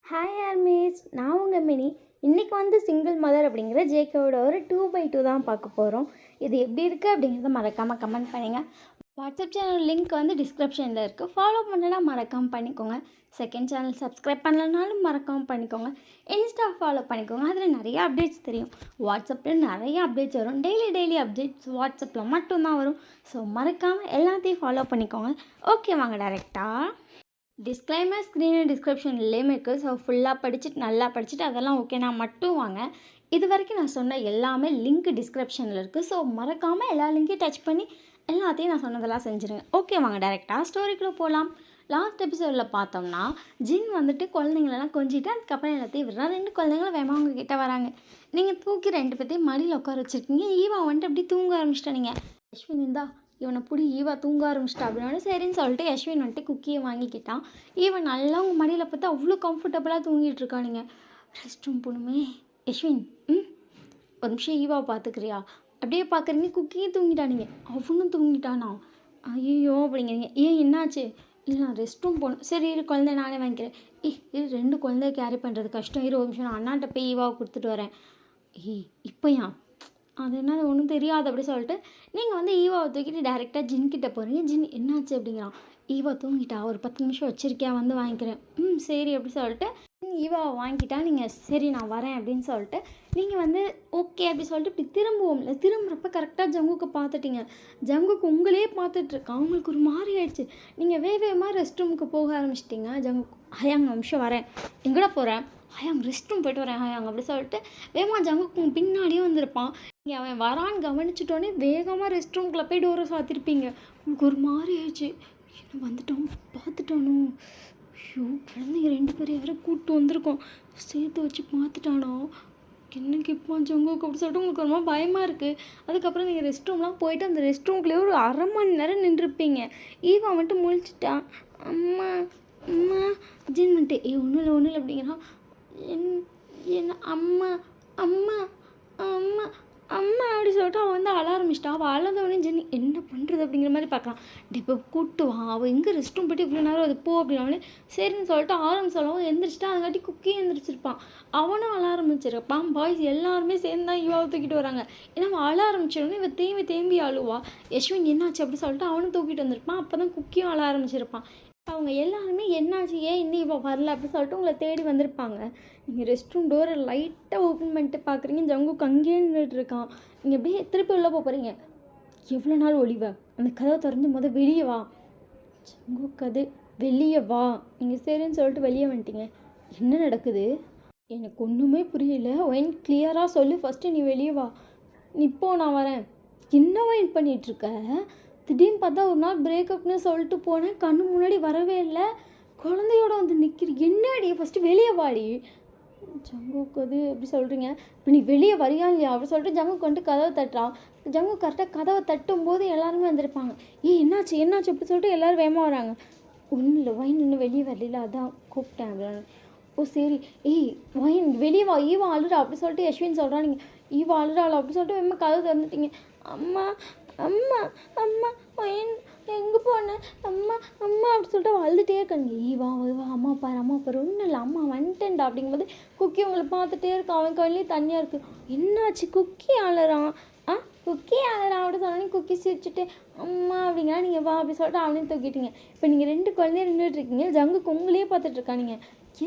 Hi armies, நான் உங்கள் mini. இன்றைக்கி வந்து சிங்கிள் மதர் அப்படிங்கிற ஜேகேவோட ஒரு 2/2 தான் பார்க்க போகிறோம். இது எப்படி இருக்குது அப்படிங்கிறத மறக்காமல் கமெண்ட் பண்ணுங்கள். வாட்ஸ்அப் சேனல் லிங்க் வந்து டிஸ்கிரிப்ஷனில் இருக்குது. ஃபாலோ பண்ணலாம் மறக்காமல் பண்ணிக்கோங்க. செகண்ட் சேனல் சப்ஸ்கிரைப் பண்ணலனாலும் மறக்காமல் பண்ணிக்கோங்க. இன்ஸ்டா ஃபாலோ பண்ணிக்கோங்க. அதில் நிறைய அப்டேட்ஸ் தெரியும். வாட்ஸ்அப்பில் நிறைய அப்டேட்ஸ் வரும். டெய்லி அப்டேட்ஸ் வாட்ஸ்அப்பில் மட்டும்தான் வரும். ஸோ மறக்காமல் எல்லாத்தையும் ஃபாலோ பண்ணிக்கோங்க. ஓகே, வாங்க டேரெக்டாக டிஸ்க்ளைமர் ஸ்க்ரீன் டிஸ்கிரிப்ஷன்லேயுமே இருக்குது. ஸோ ஃபுல்லாக படிச்சுட்டு நல்லா படிச்சுட்டு அதெல்லாம் ஓகேனா மட்டும் வாங்க. இது வரைக்கும் நான் சொன்ன எல்லாமே லிங்க் டிஸ்கிரிப்ஷனில் இருக்குது. ஸோ மறக்காமல் எல்லா லிங்க்கையும் டச் பண்ணி எல்லாத்தையும் நான் சொன்னதெல்லாம் செஞ்சுருங்க. ஓகே, வாங்க டேரெக்டாக ஸ்டோரிக்குள்ளே போகலாம். லாஸ்ட் எபிசோடில் பார்த்தோம்னா ஜின் வந்துட்டு குழந்தைங்களெல்லாம் கொஞ்சிட்டு அதுக்கப்புறம் எல்லாத்தையும் விடுறா. 2 குழந்தைங்களும் வேமா அவங்க கிட்டே வராங்க. நீங்கள் தூக்கி 2 பேர்த்தையும் மடியில் உட்கார வச்சுருக்கீங்க. ஈவா வந்துட்டு அப்படி தூங்க ஆரம்பிச்சிட்டா. நீங்கள் அஸ்வின் இருந்தா இவனை பிடி, ஈவா தூங்க ஆரம்பிச்சிட்டா அப்படின்னா சரின்னு சொல்லிட்டு யஸ்வின் வந்துட்டு குக்கியை வாங்கிக்கிட்டான். ஈவன் நல்லா உங்கள் மடியில் பார்த்தா அவ்வளோ கம்ஃபர்டபுளாக தூங்கிட்டு இருக்கானுங்க. ரெஸ்ட் ரூம் போகணுமே. யஸ்வின், ஒரு நிமிஷம் ஈவாவை பார்த்துக்கிறியா? அப்படியே பார்க்குறீங்க, குக்கியும் தூங்கிட்டானுங்க. அவனும் தூங்கிட்டானா? ஐயோ அப்படிங்கிறீங்க. ஏன் என்னாச்சு? இல்லை, நான் ரெஸ்ட் ரூம் போகணும். சரி இரு, குழந்தை நானே வாங்கிக்கிறேன். இது 2 குழந்தைய கேரி பண்ணுறது கஷ்டம். ஒரு நிமிஷம் நான் அண்ணாட்ட போய் ஈவாவை கொடுத்துட்டு வரேன். இப்போ ஏன் அது என்ன ஒன்றும் தெரியாது அப்படி சொல்லிட்டு நீங்கள் வந்து ஈவாவை தூக்கிட்டு டேரெக்டாக ஜின்கிட்ட போகிறீங்க. ஜின் என்னாச்சு அப்படிங்கிறான். ஈவா தூங்கிட்டா, ஒரு 10 நிமிஷம் வச்சிருக்கியா, வந்து வாங்கிக்கிறேன். சரி அப்படி சொல்லிட்டு ஈவாவை வாங்கிட்டா. நீங்கள் சரி நான் வரேன் அப்படின்னு சொல்லிட்டு நீங்கள் வந்து ஓகே அப்படி சொல்லிட்டு இப்படி திரும்புவோம்ல. திரும்புறப்ப கரெக்டாக ஜங்குக்கு பார்த்துட்டீங்க. ஜங்குக்கு உங்களே பார்த்துட்ருக்கான். அவங்களுக்கு ஒரு மாதிரி ஆயிடுச்சு. நீங்கள் வேகமாக ரெஸ்ட் ரூமுக்கு போக ஆரம்பிச்சிட்டிங்க. ஜங்குக்கு ஹயாங் நிமிஷம் வரேன். எங்கடா போகிறேன்? ஹயாங் ரெஸ்ட் ரூம் போய்ட்டு வரேன் ஹயாங் அப்படி சொல்லிட்டு வேகமாக ஜங்குக்கு பின்னாடியே வந்திருப்பான். நீங்கள் அவன் வரான்னு கவனிச்சிட்டோன்னே வேகமாக ரெஸ்ட் ரூம்குள்ளே போய் டோரை சாத்திருப்பீங்க. உங்களுக்கு ஒரு மாதிரி ஆயிடுச்சு. என்ன வந்துட்டோம் பார்த்துட்டானோ? ஐயோ, குழந்தைங்க 2 பேரும் யாரும் கூப்பிட்டு வந்திருக்கோம். சேர்த்து வச்சு பார்த்துட்டானோ? என்ன கேட்பான் ஜங்குக்கு அப்படி சொல்லிட்டு உங்களுக்கு ரொம்ப பயமாக இருக்குது. அதுக்கப்புறம் நீங்கள் ரெஸ்ட் ரூம்லாம் போயிட்டு அந்த ரெஸ்ட் ரூம்குள்ளேயே ஒரு 1/2 மணி நேரம் நின்றுருப்பீங்க. ஈவா வந்துட்டு முழிச்சிட்டான். அம்மா அம்மா ஜின் வந்துட்டு ஒன்றும் இல்லை அப்படிங்கிறான். என்ன அம்மா அம்மா அம்மா அம்மா அப்படி சொல்லிட்டு அவன் வந்து அழ ஆரம்பிச்சிட்டா. அவள் அழகவனே ஜெனி என்ன பண்ணுறது அப்படிங்கிற மாதிரி பார்க்கலாம். இப்போ கூப்பிட்டு வா, அவள் எங்கே ரெஸ்ட் ரூம் போய்ட்டு இவ்வளோ நேரம் அது போ அப்படின்னாலே சரின்னு சொல்லிட்டு ஆரம்பிச்சாலும் எந்திரிச்சிட்டா. அதுக்காட்டி குக்கியும் எந்திரிச்சிருப்பான். அவனும் அழ ஆரம்பிச்சிருப்பான். பாய்ஸ் எல்லாருமே சேர்ந்து தான் இவாவை தூக்கிட்டு வராங்க. ஏன்னா அவன் அழ ஆரம்பிச்சிடணும். இவன் தேம்பி அழுவா. யஸ்வின் என்னாச்சு அப்படி சொல்லிட்டு அவனும் தூக்கிட்டு வந்திருப்பான். அப்போ தான் குக்கியும் அழ ஆரம்பிச்சிருப்பான். அவங்க எல்லாருமே என்னாச்சு, ஏன் இன்னும் இவள் வரல அப்படின்னு சொல்லிட்டு உங்களை தேடி வந்திருப்பாங்க. நீங்கள் ரெஸ்ட் ரூம் டோரை லைட்டாக ஓப்பன் பண்ணிட்டு பார்க்குறீங்க. ஜங்குக்கு அங்கேயே நின்றுட்டு இருக்கான். நீங்கள் அப்படியே திருப்பி உள்ளே போகிறீங்க. எவ்வளோ நாள் ஒளிவ? அந்த கதவை திறந்து வெளியே வா. ஜங்குக்கு அது வெளியே வா. நீங்கள் சரின்னு சொல்லிட்டு வெளியே வந்துட்டீங்க. என்ன நடக்குது? எனக்கு ஒன்றுமே புரியல. ஒயின் கிளியராக சொல்லு. ஃபஸ்ட்டு நீ வெளியே வா. இப்போ நான் வரேன். என்ன ஒயின் பண்ணிகிட்ருக்க? திடீர்னு பார்த்தா ஒரு நாள் பிரேக்கப்னு சொல்லிட்டு போனேன். கண்ணு முன்னாடி வரவே இல்லை. குழந்தையோட வந்து நிற்கிற. என்னடி? ஃபஸ்ட்டு வெளியே வாடி. ஜங்குக்கு அது எப்படி சொல்கிறீங்க? இப்போ நீ வெளியே வரியா இல்லையா அப்படி சொல்லிட்டு ஜங்குக்கு வந்துட்டு கதவை தட்டுறான். ஜங்கு கரெக்டாக கதவை தட்டும் போது எல்லாருமே வந்திருப்பாங்க. என்னாச்சு அப்படி சொல்லிட்டு எல்லோரும் வேகமாக வராங்க. ஒன்றும் இல்லை, வைன் இன்னும் வெளியே வரல, அதான் கூப்பிட்டேன் அப்படின்னு. ஓ சரி. வைன் வெளியே வா, ஈவா அழுறா அப்படி சொல்லிட்டு யஸ்வின் சொல்கிறான். நீங்கள் ஈவா அழுறாள் அப்படி சொல்லிட்டு வேகமாக கதவை திறந்துட்டீங்க. அம்மா அம்மா அம்மா வைன் எங்கே போனேன்? அம்மா அம்மா அப்படி சொல்லிட்டு அழுதுகிட்டே இருக்காங்க. ஈவா அம்மா பாரு ஒன்றும் இல்லை, அம்மா வந்துட்டேன்டா அப்படிங்கும்போது குக்கி உங்களை பார்த்துட்டே இருக்கான். அவன் கண்ணிலேயே தனியாக இருக்குது. என்னாச்சு? குக்கி அழறான். குக்கி அழறான் அப்படி சொன்னோன்னே குக்கி சிரிச்சுட்டு அம்மா அப்படிங்கிறா. நீங்கள் வா அப்படி சொல்லிட்டு அவனையும் தூக்கிட்டீங்க. இப்போ நீங்கள் 2 குழந்தைய நின்றுட்டுருக்கீங்க. ஜங்குக்கு உங்களையே பார்த்துட்ருக்கானுங்க.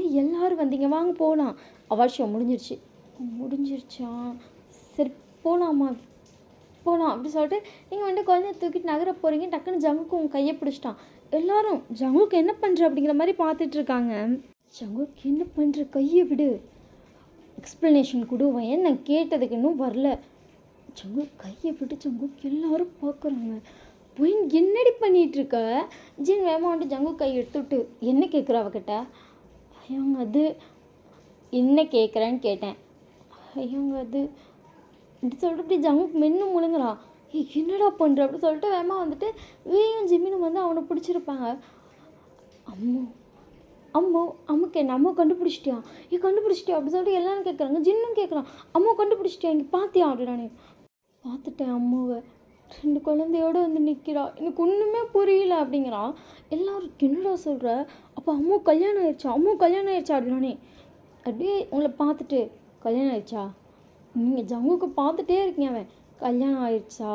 ஏன் எல்லோரும் வந்தீங்க? வாங்க போகலாம். அவசியம் முடிஞ்சிருச்சா? சரி போகலாமா? போகலாம் அப்படி சொல்லிட்டு நீங்கள் வந்துட்டு குழந்தைய தூக்கிட்டு நகர போகிறீங்க. டக்குன்னு ஜங்குக்கு உங்கள் கையை பிடிச்சிட்டான். எல்லோரும் ஜங்குக்கு என்ன பண்ணுற அப்படிங்கிற மாதிரி பார்த்துட்ருக்காங்க. ஜங்குக்கு என்ன பண்ணுற? கையை விடு. எக்ஸ்ப்ளனேஷன் கொடுவேன். நான் கேட்டதுக்கு இன்னும் வரல. ஜங்கு கையை விட்டு. ஜங்குக்கு எல்லோரும் பார்க்குறாங்க. பொயின் என்னடி பண்ணிகிட்ருக்க? ஜின் வேகமாக வந்துட்டு ஜங்கு கை எடுத்துவிட்டு என்ன கேட்குற அவகிட்ட? ஐயோங்க அது என்ன கேட்குறேன்னு கேட்டேன். ஐயோங்க அது இப்படி சொல்லிட்டு இப்படி ஜங்குக்கு மென்னு முழுங்குறான். என்னடா பண்ணுற அப்படி சொல்லிட்டு வேகமாக வந்துட்டு வீயும் ஜிம்மினும் வந்து அவனை பிடிச்சிருப்பாங்க. அம்முக்கு என்ன அம்மா கண்டுபிடிச்சிட்டியா? கண்டுபிடிச்சிட்டியா அப்படி சொல்லிட்டு எல்லாரும் கேட்குறாங்க. ஜின்னும் கேட்குறான். அம்மா கண்டுபிடிச்சிட்டியா? இங்கே பார்த்தியா? அப்படி நான் பார்த்துட்டேன் அம்மாவை. 2 குழந்தையோடு வந்து நிற்கிறா, எனக்கு ஒன்றுமே புரியல அப்படிங்கிறான். எல்லாரும் என்னடா சொல்கிற, அப்போ அம்மு கல்யாணம் ஆயிடுச்சா, அம்மு கல்யாணம் ஆயிடுச்சா அப்படின்னே அப்படியே உங்களை பார்த்துட்டு கல்யாணம் ஆயிடுச்சா, நீங்கள் ஜங்குக்கு பார்த்துட்டே இருக்கீங்க, அவன் கல்யாணம் ஆயிடுச்சா,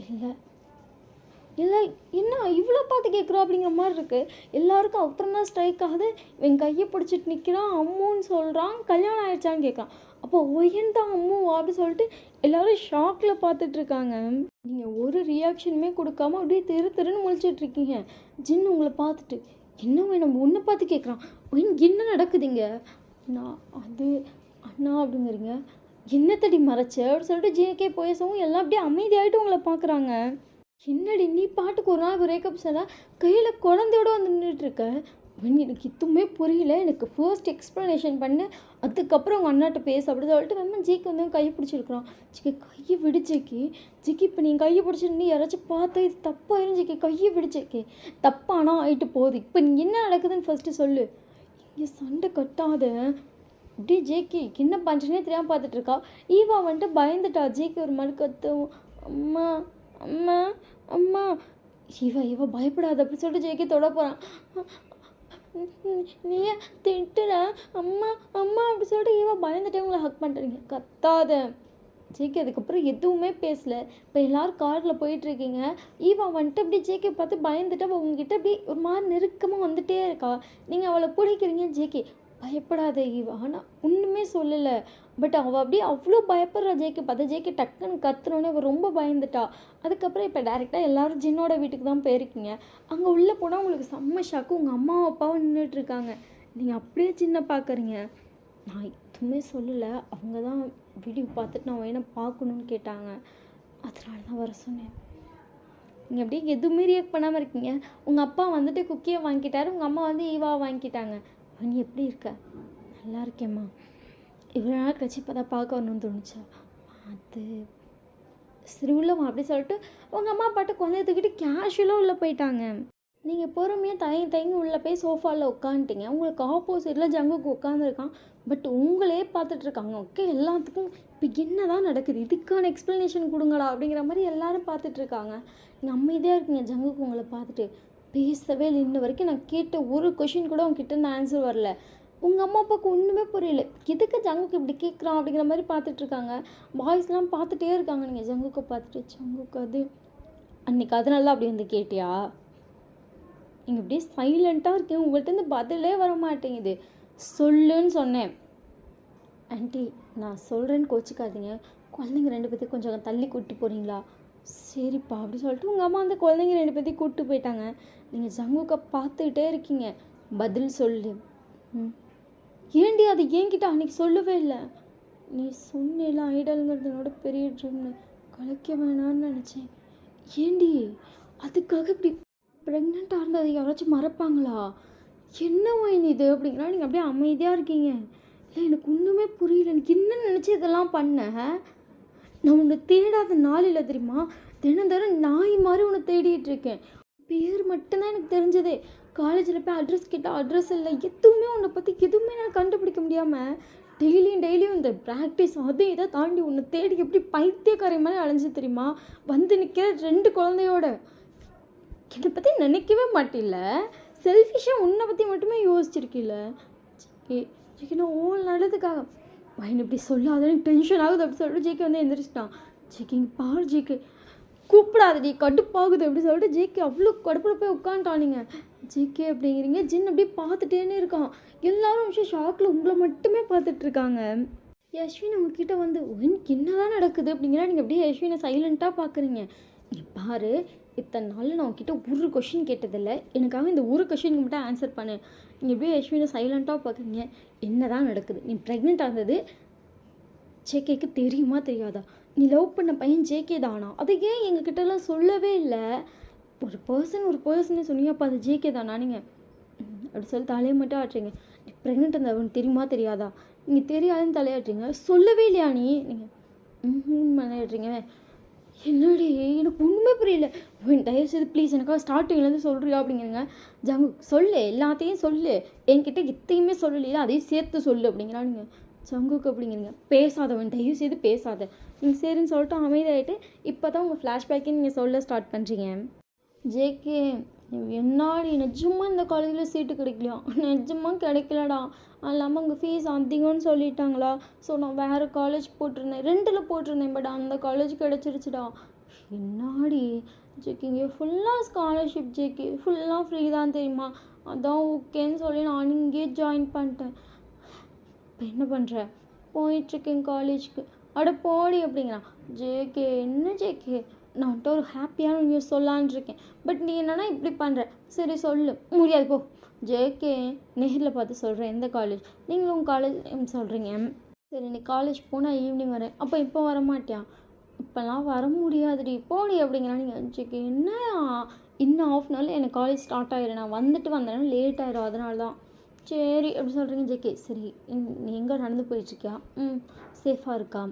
இல்லை இல்லை என்ன இவ்வளோ பார்த்து கேட்குறோம் அப்படிங்கிற மாதிரி இருக்குது. எல்லாருக்கும் அப்புறம் தான் ஸ்ட்ரைக் ஆகுது. இவன் கையை பிடிச்சிட்டு நிற்கிறான், அம்முன்னு சொல்கிறான், கல்யாணம் ஆயிடுச்சான்னு கேட்குறான். அப்போ ஒயன் தான் அம்முவா அப்படி சொல்லிட்டு எல்லோரும் ஷாக்கில் பார்த்துட்ருக்காங்க. நீங்கள் ஒரு ரியாக்ஷனுமே கொடுக்காம அப்படியே திருன்னு முழிச்சிட்ருக்கீங்க. ஜின் உங்களை பார்த்துட்டு என்ன வேணும் ஒன்று பார்த்து கேட்குறான், ஒயின் என்ன நடக்குதுங்க, நான் அது அண்ணா அப்படிங்கிறீங்க, என்னத்தடி மறைச்ச அப்படின்னு சொல்லிட்டு ஜேகே பேசவும் எல்லாம் அப்படியே அமைதியாகிட்டு உங்களை பார்க்குறாங்க. என்னடி நீ பாட்டுக்கு ஒரு நாள் பிரேக்கப் சொன்னால் கையில் குழந்தையோட வந்து நின்றுட்டுருக்க, எனக்கு எதுவுமே புரியல, எனக்கு ஃபர்ஸ்ட் எக்ஸ்ப்ளனேஷன் பண்ணு, அதுக்கப்புறம் உங்கள் அண்ணாட்ட பேச அப்படி சொல்லிட்டு வேணும் ஜிக்கு வந்து கையை பிடிச்சிருக்கிறான். ஜிக்கி கையை விடு ஜிக்கி, ஜிக்கி இப்போ நீங்கள் கையை பிடிச்சிருந்து யாராச்சும் பார்த்தா இது தப்பாயிரும் ஜிக்கி, கையை விடு ஜிக்கி, தப்பானா ஆகிட்டு போகுது, இப்போ நீ என்ன நடக்குதுன்னு ஃபஸ்ட்டு சொல்லு, இங்கே சண்டை கட்டாத அப்படியே ஜேகே என்ன பண்ணுறேனே தெரியாமல் பார்த்துட்ருக்கா. ஈவா வந்துட்டு பயந்துட்டா, ஜேகே ஒரு மாதிரி கத்தும், அம்மா அம்மா அம்மா, இவ பயப்படாத அப்படி சொல்லிட்டு ஜேகே தொட போகிறான். நீயே திட்டுற அம்மா அம்மா அப்படி சொல்லிட்டு ஈவா பயந்துட்டே உங்களை ஹக் பண்ணுறீங்க, கத்தாத ஜேகே. அதுக்கப்புறம் எதுவுமே பேசலை. இப்போ எல்லோரும் காரில் போயிட்டுருக்கீங்க. ஈவா வந்துட்டு அப்படி ஜேகே பார்த்து பயந்துட்டு அவள் உங்ககிட்ட அப்படி ஒரு மாதிரி நெருக்கமாக வந்துகிட்டே இருக்கா. நீங்கள் அவளை பிடிக்கிறீங்க. ஜேகே பயப்படாத ஈவா, ஆனால் ஒன்றுமே சொல்லலை, பட் அவள் அப்படியே அவ்வளோ பயப்படுறா ஜேகே பார்த்தா. ஜேகே டக்குன்னு கத்துனோடனே அவள் ரொம்ப பயந்துட்டா. அதுக்கப்புறம் இப்போ டேரெக்டாக எல்லோரும் ஜின்னோட வீட்டுக்கு தான் போயிருக்கீங்க. அங்கே உள்ளே போனால் உங்களுக்கு செம்ம ஷாக்கு, உங்கள் அம்மாவும் அப்பாவும் நின்றுட்டுருக்காங்க. நீங்கள் அப்படியே சின்ன பார்க்குறீங்க. நான் எதுவுமே சொல்லலை, அவங்க தான் வீடியோ பார்த்துட்டு நான் வேணா பார்க்கணுன்னு கேட்டாங்க, அதனால தான் வர சொன்னேன். நீங்கள் அப்படியே எதுவுமே ரியாக்ட் பண்ணாமல் இருக்கீங்க. உங்கள் அப்பா வந்துட்டு குக்கியை வாங்கிட்டாரு, உங்கள் அம்மா வந்து ஈவா வாங்கிட்டாங்க. நீ எப்படி இருக்க? நல்லா இருக்கேம்மா. இவ்வளோ நாள் கழிச்சு இப்போ தான் பார்க்க வரணும்னு தோணுச்சா? அது சரி உள்ளவா அப்படி சொல்லிட்டு உங்கள் அம்மா பாட்டு குழந்தைகிட்ட கேஷுவலாக உள்ளே போயிட்டாங்க. நீங்கள் பொறுமையாக தயங்கி உள்ளே போய் சோஃபாவில் உட்காந்துட்டீங்க. உங்களுக்கு ஆப்போசிட்டில் ஜங்குக்கு உட்காந்துருக்கான், பட் உங்களே பார்த்துட்ருக்காங்க. ஓகே, எல்லாத்துக்கும் இப்போ என்ன தான் நடக்குது, இதுக்கான எக்ஸ்ப்ளனேஷன் கொடுங்கடா அப்படிங்கிற மாதிரி எல்லோரும் பார்த்துட்ருக்காங்க. நீங்கள் அமைதியாக இருக்கீங்க. ஜங்குக்கு உங்களை பார்த்துட்டு பேசவே இல்லை. இன்ன வரைக்கும் நான் கேட்ட ஒரு கொஷின் கூட உங்ககிட்ட இந்த ஆன்சர் வரல. உங்கள் அம்மா அப்பாவுக்கு ஒன்றுமே புரியல, எதுக்கு ஜங்குக்கு இப்படி கேட்குறான் அப்படிங்கிற மாதிரி பார்த்துட்ருக்காங்க. பாய்ஸ்லாம் பார்த்துட்டே இருக்காங்க. நீங்கள் ஜங்குக்கை பார்த்துட்டு ஜங்குக்கு அது அன்றைக்கி அதனால அப்படி வந்து கேட்டியா? நீங்கள் இப்படியே சைலண்ட்டாக இருக்கீங்க, உங்கள்கிட்ட இருந்து பதிலே வர மாட்டேங்குது. சொல்லுன்னு சொன்னேன். ஆண்டி நான் சொல்கிறேன்னு கோச்சிக்காதீங்க, குழந்தைங்க 2 பேர்த்தையும் கொஞ்சம் தள்ளி கூட்டி போகிறீங்களா? சரிப்பா அப்படி சொல்லிட்டு உங்கள் அம்மா அந்த குழந்தைங்க 2 பேர்த்தையும் கூப்பிட்டு போயிட்டாங்க. நீங்கள் ஜங்குக்கை பார்த்துக்கிட்டே இருக்கீங்க, பதில் சொல்லு. ஏண்டி அது என்கிட்ட அன்றைக்கி சொல்லவே இல்லை? நீ சொன்னேல ஐடலுங்கிறது என்னோட பெரிய ட்ரீம்னு, கலைக்க வேணான்னு நினச்சேன். ஏண்டி அதுக்காக இப்படி ப்ரெக்னெண்ட்டாக இருந்தது யாராச்சும் மறப்பாங்களா? என்ன ஒயின் இது அப்படிங்கிறா. நீங்கள் அப்படியே அமைதியாக இருக்கீங்க. இல்லை எனக்கு ஒன்றுமே புரியல, எனக்கு என்ன நினச்சி இதெல்லாம் பண்ணேன். நான் உன்னை தேடாத நாள் இல்லை தெரியுமா, தினம் நாய் மாதிரி உன்னை தேடிட்டு இருக்கேன். பேர் மட்டும்தான் எனக்கு தெரிஞ்சதே. காலேஜில் போய் அட்ரஸ் கேட்டால் அட்ரஸ் இல்லை, எதுவுமே உன்னை பற்றி எதுவுமே நான் கண்டுபிடிக்க முடியாமல் டெய்லியும் இந்த ப்ராக்டிஸ் அதை இதை தாண்டி உன்னை தேடி எப்படி பைத்தியக்காரை மாதிரி அலைஞ்சு தெரியுமா, வந்து நிற்கிற 2 குழந்தையோட. என்னை பற்றி நினைக்கவே மாட்டில்ல, செல்ஃபிஷாக உன்னை பற்றி மட்டுமே யோசிச்சிருக்கில்ல. ஜிக்கி நான் ஓல் நல்லதுக்காக வயன் இப்படி சொல்லாதன்னு டென்ஷன் ஆகுது அப்படி சொல்லிட்டு ஜேகே வந்து எந்திரிச்சிட்டான். ஜேகே இங்கே பாரு ஜேகே, கூப்பிடாதடி கடுப்பாகுது அப்படி சொல்லிட்டு ஜேகே அவ்வளோ கடுப்பில் போய் உட்காந்துட்டான். நீங்கள் ஜேகே அப்படிங்கிறீங்க. ஜின் அப்படியே பார்த்துட்டேன்னு இருக்கான். எல்லாரும் விஷயம் ஷாக்கில் உங்களை மட்டுமே பார்த்துட்ருக்காங்க. யஸ்வின் உங்ககிட்ட வந்து உனக்கு என்னதான் நடக்குது அப்படிங்கிற. நீங்கள் அப்படியே யஸ்வினை சைலண்ட்டாக பார்க்குறீங்க. நீ பாரு, இத்தனை நாளில் நான் உங்ககிட்ட ஒரு கொஷின் கேட்டதில்லை, எனக்காக இந்த ஒரு கொஷினுக்கு மட்டும் ஆன்சர் பண்ணு. நீங்கள் எப்படியே யஸ்வினை சைலண்ட்டாக பார்க்குறீங்க. என்ன தான் நடக்குது? நீ ப்ரெக்னென்ட் ஆனது ஜேகேக்கு தெரியுமா தெரியாதா? நீ லவ் பண்ண பையன் ஜேகே தானா? அதை ஏன் எங்ககிட்டலாம் சொல்லவே இல்லை? ஒரு பர்சனே சொன்னீங்க, அப்போ அது ஜேகே தானா? நீங்கள் அப்படி சொல்லி தலையை மட்டும் ஆட்டுறீங்க. நீ ப்ரெக்னென்ட் இருந்தவன் தெரியுமா தெரியாதா? நீங்கள் தெரியாதுன்னு தலையாட்டுறீங்க. சொல்லவே இல்லையா நீ? நீங்கள் மனையாடுறீங்க. என்னடி எனக்கு ஒன்றுமே புரியல. தயவுசெய்து ப்ளீஸ் எனக்காக ஸ்டார்டிங்லேருந்து சொல்கிறியா அப்படிங்கிறங்க. ஜங்கு சொல்லு, எல்லாத்தையும் சொல்லு, என்கிட்ட எத்தையுமே சொல்லலையா, அதையும் சேர்த்து சொல்லு அப்படிங்கிறா. நீங்கள் சங்குக்கு அப்படிங்கிறீங்க, பேசாதவன் தயவு செய்து பேசாத. நீங்கள் சரின்னு சொல்லிட்டு அமைதியாகிட்டு இப்போ தான் உங்கள் ஃப்ளாஷ்பேக்கே நீங்கள் சொல்ல ஸ்டார்ட் பண்ணுறீங்க. ஜேகே, என்னாடி நிஜமாக இந்த காலேஜில் சீட்டு கிடைக்கலையா? நிஜமாக கிடைக்கலடா. அது இல்லாமல் உங்கள் ஃபீஸ் அதிகம்னு சொல்லிட்டாங்களா. ஸோ நான் வேறு காலேஜ் போட்டிருந்தேன், 2ல் போட்டிருந்தேன், பட் அந்த காலேஜ் கிடச்சிருச்சுடா. என்னாடி ஜேகே, இங்கே ஃபுல்லாக ஸ்காலர்ஷிப் ஜேகே, ஃபுல்லாக ஃப்ரீ தான் தெரியுமா. அதான் ஓகேன்னு சொல்லி நான் இங்கேயே ஜாயின் பண்ணிட்டேன். இப்போ என்ன பண்ணுற? போயிட்டுருக்கேன் காலேஜுக்கு. அட போடி அப்படிங்கிறான். ஜேகே, என்ன ஜேகே, நான் வந்துட்டு ஒரு ஹாப்பியான நியூஸ் சொல்லான்னு இருக்கேன், பட் நீ என்னன்னா இப்படி பண்ணுற. சரி சொல்லு. முடியாது போ. ஜேகே, நேரில் பார்த்து சொல்கிறேன் எந்த காலேஜ். நீங்களும் உங்கள் காலேஜ் சொல்கிறீங்க. சரி, நீ காலேஜ் போனால் ஈவினிங் வரேன். அப்போ இப்போ வர மாட்டியா? இப்போல்லாம் வர முடியாதுடி போடி அப்படிங்கிறான். நீங்கள் ஜேகே, என்ன இன்னும் ஆஃப் அன் ஹவரில் எனக்கு காலேஜ் ஸ்டார்ட் ஆகிடும், நான் வந்துட்டு வந்தேன்னா லேட் ஆகிடும், அதனால தான். சரி அப்படி சொல்கிறீங்க ஜேகே. சரி, நீ எங்கே நடந்து போயிட்டுருக்கியா? சேஃபாக இருக்கா?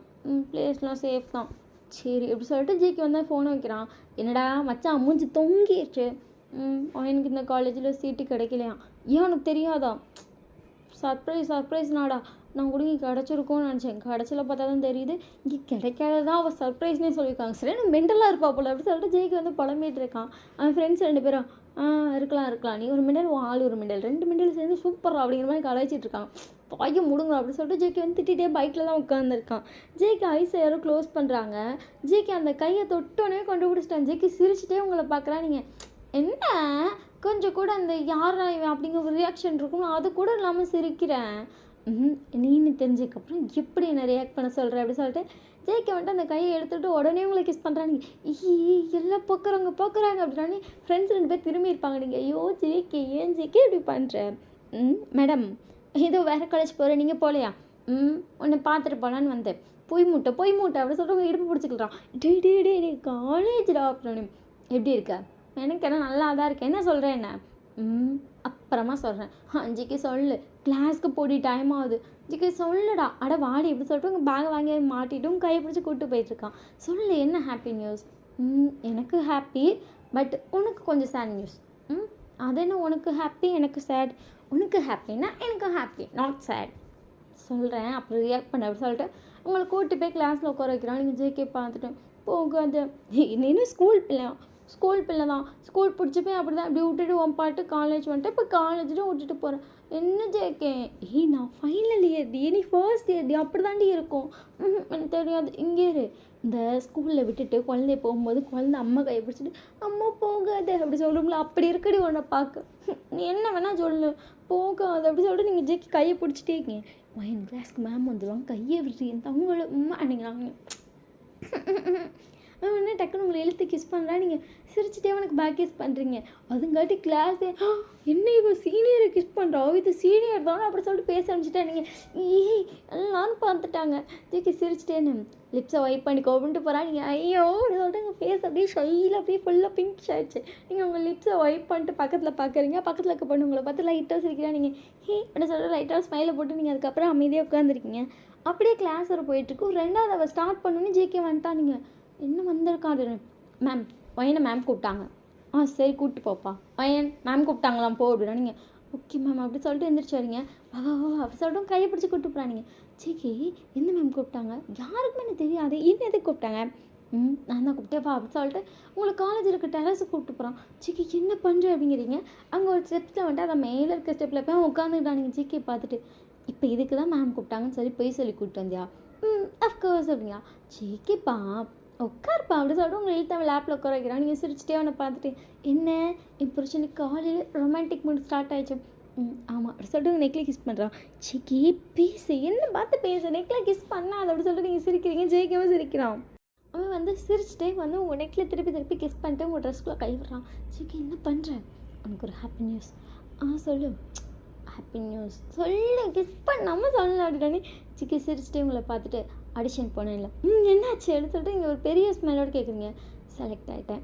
பிளேஸ்லாம் சேஃப் தான். சரி எப்படி சொல்லிட்டு ஜேகே வந்தால் ஃபோனை வைக்கிறான். என்னடா மச்சான், மூஞ்சி தொங்கிடுச்சு. எனக்கு இந்த காலேஜில் சீட்டு கிடைக்கலையா? ஏன் உனக்கு தெரியாதா? சர்ப்ரைஸ் நாடா. நான் கூட இங்கே கிடச்சிருக்கோன்னு நினச்சேன், கிடச்சல பார்த்தா தான் தெரியுது இங்கே கிடைக்காததான் அவள் சர்ப்ரைஸ்னே சொல்லியிருக்காங்க. சரி, நான் மெண்டலாக இருப்பா போல அப்படி சொல்லிட்டு ஜேகே வந்து புலம்பிகிட்டு இருக்கான். அவன் ஃப்ரெண்ட்ஸ் 2 பேரும் இருக்கலாம், நீ ஒரு மிண்டல், உன் ஆள் ஒரு மிண்டல், 2 மிண்டல் சேர்ந்து சூப்பராக அப்படிங்கிற மாதிரி கலாய்ச்சிட்டு இருக்காங்க. வாயை முடுங்க அப்படின்னு சொல்லிட்டு ஜேகே வந்து திட்டிகிட்டே பைக்கில் தான் உட்காந்துருக்கான். ஜேகே ஐஸை யாரும் க்ளோஸ் பண்ணுறாங்க. ஜேகே அந்த கையை தொட்டோன்னே கண்டுபிடிச்சிட்டான். ஜேகே சிரிச்சுட்டே உங்களை பார்க்குறான். நீங்கள் என்ன கொஞ்சம் கூட அந்த யாரா இவன் அப்படிங்கிற ஒரு ரியாக்ஷன் இருக்கும், அது கூட இல்லாமல் சிரிக்கிறேன். நீன்னு தெரிஞ்சதுக்கப்புறம் எப்படி என்ன ரியாக்ட் பண்ண சொல்கிற அப்படி சொல்லிட்டு ஜேகே வந்துட்டு அந்த கையை எடுத்துகிட்டு உடனே உங்களை கிஸ் பண்ணுறாங்க. எல்லாம் பார்க்குறாங்க அப்படின்னா ஃப்ரெண்ட்ஸ் 2 பேர் திரும்பி இருப்பாங்க. நீங்கள் ஐயோ ஜேகே, ஏன் ஜேகே இப்படி பண்ணுற? மேடம், ஏதோ வேறு காலேஜ் போகிறேன், நீங்கள் போகலையா? உன்னை பார்த்துட்டு போகலான்னு வந்தேன். பொய் மூட்டை அப்படி சொல்லிட்டு உங்கள் இடுப்பு பிடிச்சிக்கலாம். டே காலேஜ்டா அப்படின்னு. எப்படி இருக்க? எனக்கு என்ன நல்லா தான் இருக்கேன். என்ன சொல்கிறேன்? என்ன அப்புறமா சொல்கிறேன். ஜிக்கு சொல்லு, கிளாஸ்க்கு போடி டைம் ஆகுது. ஜிக்கு சொல்லுடா. அட வாடி இப்படி சொல்லிட்டு உங்கள் பேகை வாங்கி மாட்டிட்டும் கையை பிடிச்சி கூப்பிட்டு போயிட்டுருக்கான். சொல்லு, என்ன ஹாப்பி நியூஸ்? எனக்கு ஹாப்பி, பட் உனக்கு கொஞ்சம் சேட் நியூஸ். அது என்ன உனக்கு ஹாப்பி எனக்கு சேட்? உனக்கு ஹாப்பின்னா எனக்கு ஹாப்பி, நாட் சேட். சொல்கிறேன் அப்புறம் ரியாக்ட் பண்ண அப்படி சொல்லிட்டு உங்களை கூப்பிட்டு போய் கிளாஸில் உட்கார வைக்கிறான். நீங்கள் ஜேகே பார்த்துட்டு போகாது. இன்னும் ஸ்கூல் பிள்ளை தான். ஸ்கூல் பிடிச்சி போய் அப்படி தான் இப்படி விட்டுட்டு உன் பாட்டு காலேஜ் வந்துட்டு இப்போ காலேஜில் விட்டுட்டு போகிறேன். என்ன ஜேகே? நான் ஃபைனல் இயர்டி, நீ ஃபர்ஸ்ட் இயர்டி, அப்படி தாண்டி இருக்கும். எனக்கு தெரியாது. இங்கே இரு. இந்த ஸ்கூலில் விட்டுட்டு குழந்தைய போகும்போது குழந்தை அம்மா கையை பிடிச்சிட்டு அம்மா போகாது அப்படி சொல்லுங்களா, அப்படி இருக்கடி உன்னை பார்க்க. நீ என்ன வேணால் சொல்லு, போகாது அப்படி சொல்லிட்டு நீங்கள் ஜேகே கையை பிடிச்சிட்டே இருக்கீங்க. என் கிளாஸ்க்கு மேம் வந்துடுவாங்க, கையை விடுறீ தங்களும் அப்படிங்கிறாங்க. உடனே டக்குன்னு உங்களை எழுத்து கிஸ் பண்ணுறா. நீங்கள் சிரிச்சுட்டே உனக்கு பேக் கிஸ் பண்ணுறீங்க. அதுங்காட்டி கிளாஸே என்ன இப்போ சீனியரை கிஸ் பண்ணுறா, இது சீனியர் தானே அப்படி சொல்லிட்டு பேச ஆரம்பிச்சிட்டா. நீங்கள் எல்லாரும் பார்த்துட்டாங்க. ஜேகே சிரிச்சிட்டேன்னு லிப்ஸை வைப் பண்ணிக்கோ அப்படின்ட்டு போகிறா. நீங்கள் ஐயோ அப்படி சொல்லிட்டு உங்கள் ஃபேஸ் அப்படியே ஷையில் அப்படியே ஃபுல்லாக பிங்க் ஆகிடுச்சு. நீங்கள் உங்கள் லிப்ஸை வைப் பண்ணிட்டு பக்கத்தில் பார்க்குறீங்க. பக்கத்தில் இருக்க பொண்ணு உங்களை பார்த்து லைட்டாக சிரிக்கிறா. நீங்கள் அப்படி சொல்லிட்டு லைட்டாக ஸ்மைலை போட்டு நீங்கள் அதுக்கப்புறம் அமைதியாக உட்காந்துருக்கீங்க. அப்படியே கிளாஸ் வர போயிட்டுருக்கு. 2வது அவள் ஸ்டார்ட் பண்ணோன்னே ஜேகே வந்துட்டா. நீங்கள் என்ன வந்திருக்காது? மேம், பையனை மேம் கூப்பிட்டாங்க. சரி கூப்பிட்டு போப்பா. பையன் மேம் கூப்பிட்டாங்களாம் போ அப்படின்னா. நீங்கள் ஓகே மேம் அப்படி சொல்லிட்டு எந்திரிச்சு வரீங்க. அப்படி சொல்லிட்டு கையை பிடிச்சி கூப்பிட்டு போகிறாங்க. ஜேகே, எந்த மேம் கூப்பிட்டாங்க? யாருக்குமே எனக்கு தெரியாது. என்ன எதுக்கு கூப்பிட்டாங்க? நான் தான் கூப்பிட்டேப்பா அப்படி சொல்லிட்டு உங்களை காலேஜில் இருக்க டெரஸுக்கு கூப்பிட்டு போகிறான். ஜேகே என்ன பண்ணுற அப்படிங்கிறீங்க. அங்கே ஒரு ஸ்டெப்ஸில் வந்துட்டு அதை மேலே இருக்க ஸ்டெப்பில் போய் உட்காந்துக்கிட்டாங்க. ஜேகே பார்த்துட்டு இப்போ இதுக்கு தான் மேம் கூப்பிட்டாங்கன்னு சொல்லி கூப்பிட்டு வந்தியா? அஃப்கோர்ஸ் அப்படிங்களா. ஜேகேப்பா உட்காருப்பா அப்படி சொல்லிட்டு உங்களை எழுத்தாம லேப்பில் உட்கார வைக்கிறான். நீங்கள் சிரிச்சிட்டே அவனை பார்த்துட்டு என்ன என் புருஷனுக்கு காலையில் ரொமான்டிக் மூட் ஸ்டார்ட் ஆகிடுச்சு. ஆமாம் அப்படி சொல்லிட்டு உங்கள் நெக்கில் கிஸ் பண்ணுறான். ஜேகே பேசு, என்ன பார்த்து பேசு, நெக்கில் கிஸ் பண்ணாது அப்படி சொல்லிட்டு நீங்கள் சிரிக்கிறீங்க. ஜேகேவும் சிரிக்கிறான். அவன் வந்து சிரிச்சிட்டே வந்து உங்கள் நெக்கில் திருப்பி கிஸ் பண்ணிட்டு உங்கள் ட்ரெஸ்க்குள்ளே கை விடுறான். ஜேகே என்ன பண்ணுற? உனக்கு ஒரு ஹாப்பி நியூஸ். சொல்லு. ஹாப்பி நியூஸ் சொல்லு, கிஸ் பண்ணாமல் சொல்லலாம் அப்படின்னானே. ஜேகே சிரிச்சிட்டே உங்களை பார்த்துட்டு ஆடிஷன் போனேன்ல, என்னாச்சு அப்படின்னு சொல்லிட்டு நீங்கள் ஒரு பெரிய ஸ்மெல்லோடு கேட்குறீங்க. செலக்ட் ஆகிட்டேன்.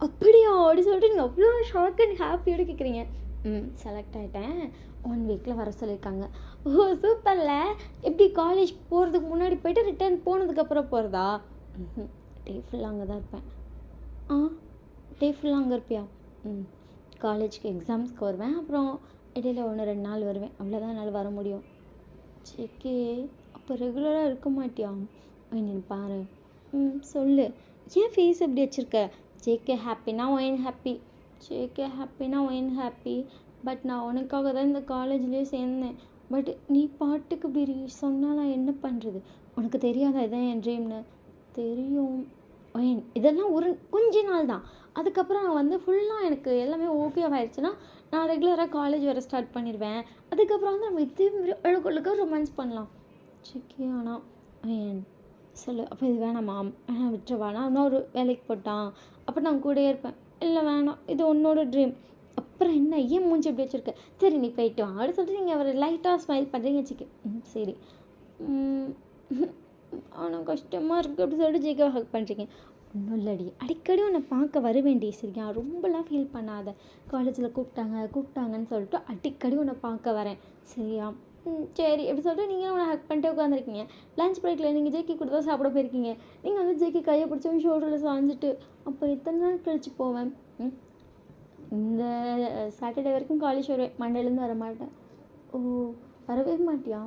அப்படியா அப்படி சொல்லிட்டு நீங்கள் அவ்வளோ ஷாக் அண்ட் ஹாப்பியோடு கேட்குறீங்க. செலக்ட் ஆகிட்டேன், 1 வீக்கில் வர சொல்லியிருக்காங்க. ஓ சூப்பரில். எப்படி காலேஜ் போகிறதுக்கு முன்னாடி போய்ட்டு ரிட்டர்ன் போனதுக்கப்புறம் போகிறதா? டே ஃபுல்லாக அங்கே தான் இருப்பேன். டே ஃபுல்லாக அங்கே இருப்பியா? காலேஜுக்கு எக்ஸாம்ஸ்க்கு வருவேன், அப்புறம் இடையில 1-2 நாள் வருவேன், அவ்வளோதான் என்னால் வர முடியும். ஜேகே அப்போ ரெகுலராக இருக்க மாட்டியா? நீ பாரு. சொல்லு. ஏன் ஃபேஸ் எப்படி வச்சுருக்க? ஜேகே ஹாப்பினா ஒயின் ஹாப்பி, ஜேகே ஹாப்பினா ஒயின் ஹாப்பி. பட் நான் உனக்காக தான் இந்த காலேஜ்லேயே சேர்ந்தேன். பட் நீ பாட்டுக்கு இப்படி சொன்னால் நான் என்ன பண்ணுறது? உனக்கு தெரியாதா இதான் என் ட்ரீம்னு? தெரியும் ஒயின். இதெல்லாம் ஒரு கொஞ்ச நாள் தான். அதுக்கப்புறம் நான் வந்து ஃபுல்லாக எனக்கு எல்லாமே ஓகேவாகிடுச்சுன்னா நான் ரெகுலராக காலேஜ் வர ஸ்டார்ட் பண்ணிடுவேன். அதுக்கப்புறம் வந்து நம்ம இது அழுக்குள்ளுக்கு ரொமான்ஸ் பண்ணலாம். ஜேகே ஆனால் ஒயின் சொல்லு. அப்போ இது வேணாமா? வேணாம் விட்டுருவா. நான் இன்னொரு வேலைக்கு போட்டான் அப்போ நான் கூடயே இருப்பேன். இல்லை வேணாம், இது உன்னோட ட்ரீம். அப்புறம் என்ன ஏன் மூஞ்சி எப்படி வச்சுருக்க? சரி நீ போயிட்டு வா அப்படின்னு சொல்லிட்டு நீங்கள் அவர் லைட்டாக ஸ்மைல் பண்ணுறீங்க வச்சுக்க. சரி. ஆனால் கஷ்டமாக இருக்குது அப்படின்னு சொல்லிட்டு ஜேகே ஹக் பண்ணுறீங்க. ஒன்றும் இல்லடி, அடிக்கடி உன்னை பார்க்க வருவேண்டி சரியா? ரொம்பலாம் ஃபீல் பண்ணாத. காலேஜில் கூப்பிட்டாங்கன்னு சொல்லிட்டு அடிக்கடி உன்னை பார்க்க வரேன் சரியா? சரி எப்படி சொல்லிட்டு நீங்கள் அவனை ஹக் பண்ணிட்டு உட்காந்துருக்கீங்க. லஞ்ச் பிரேக்கில் நீங்கள் ஜேகே கூட தான் சாப்பிட போயிருக்கீங்க. நீங்கள் வந்து ஜேகே கையை பிடிச்சவங்க ஷோல்டரில் சாஞ்சிட்டு அப்போ எத்தனை நாள் கழிச்சு போவேன்? இந்த சாட்டர்டே வரைக்கும் காலேஜ் வருவேன், மண்டேலேருந்து வர மாட்டேன். ஓ வரவே மாட்டியா?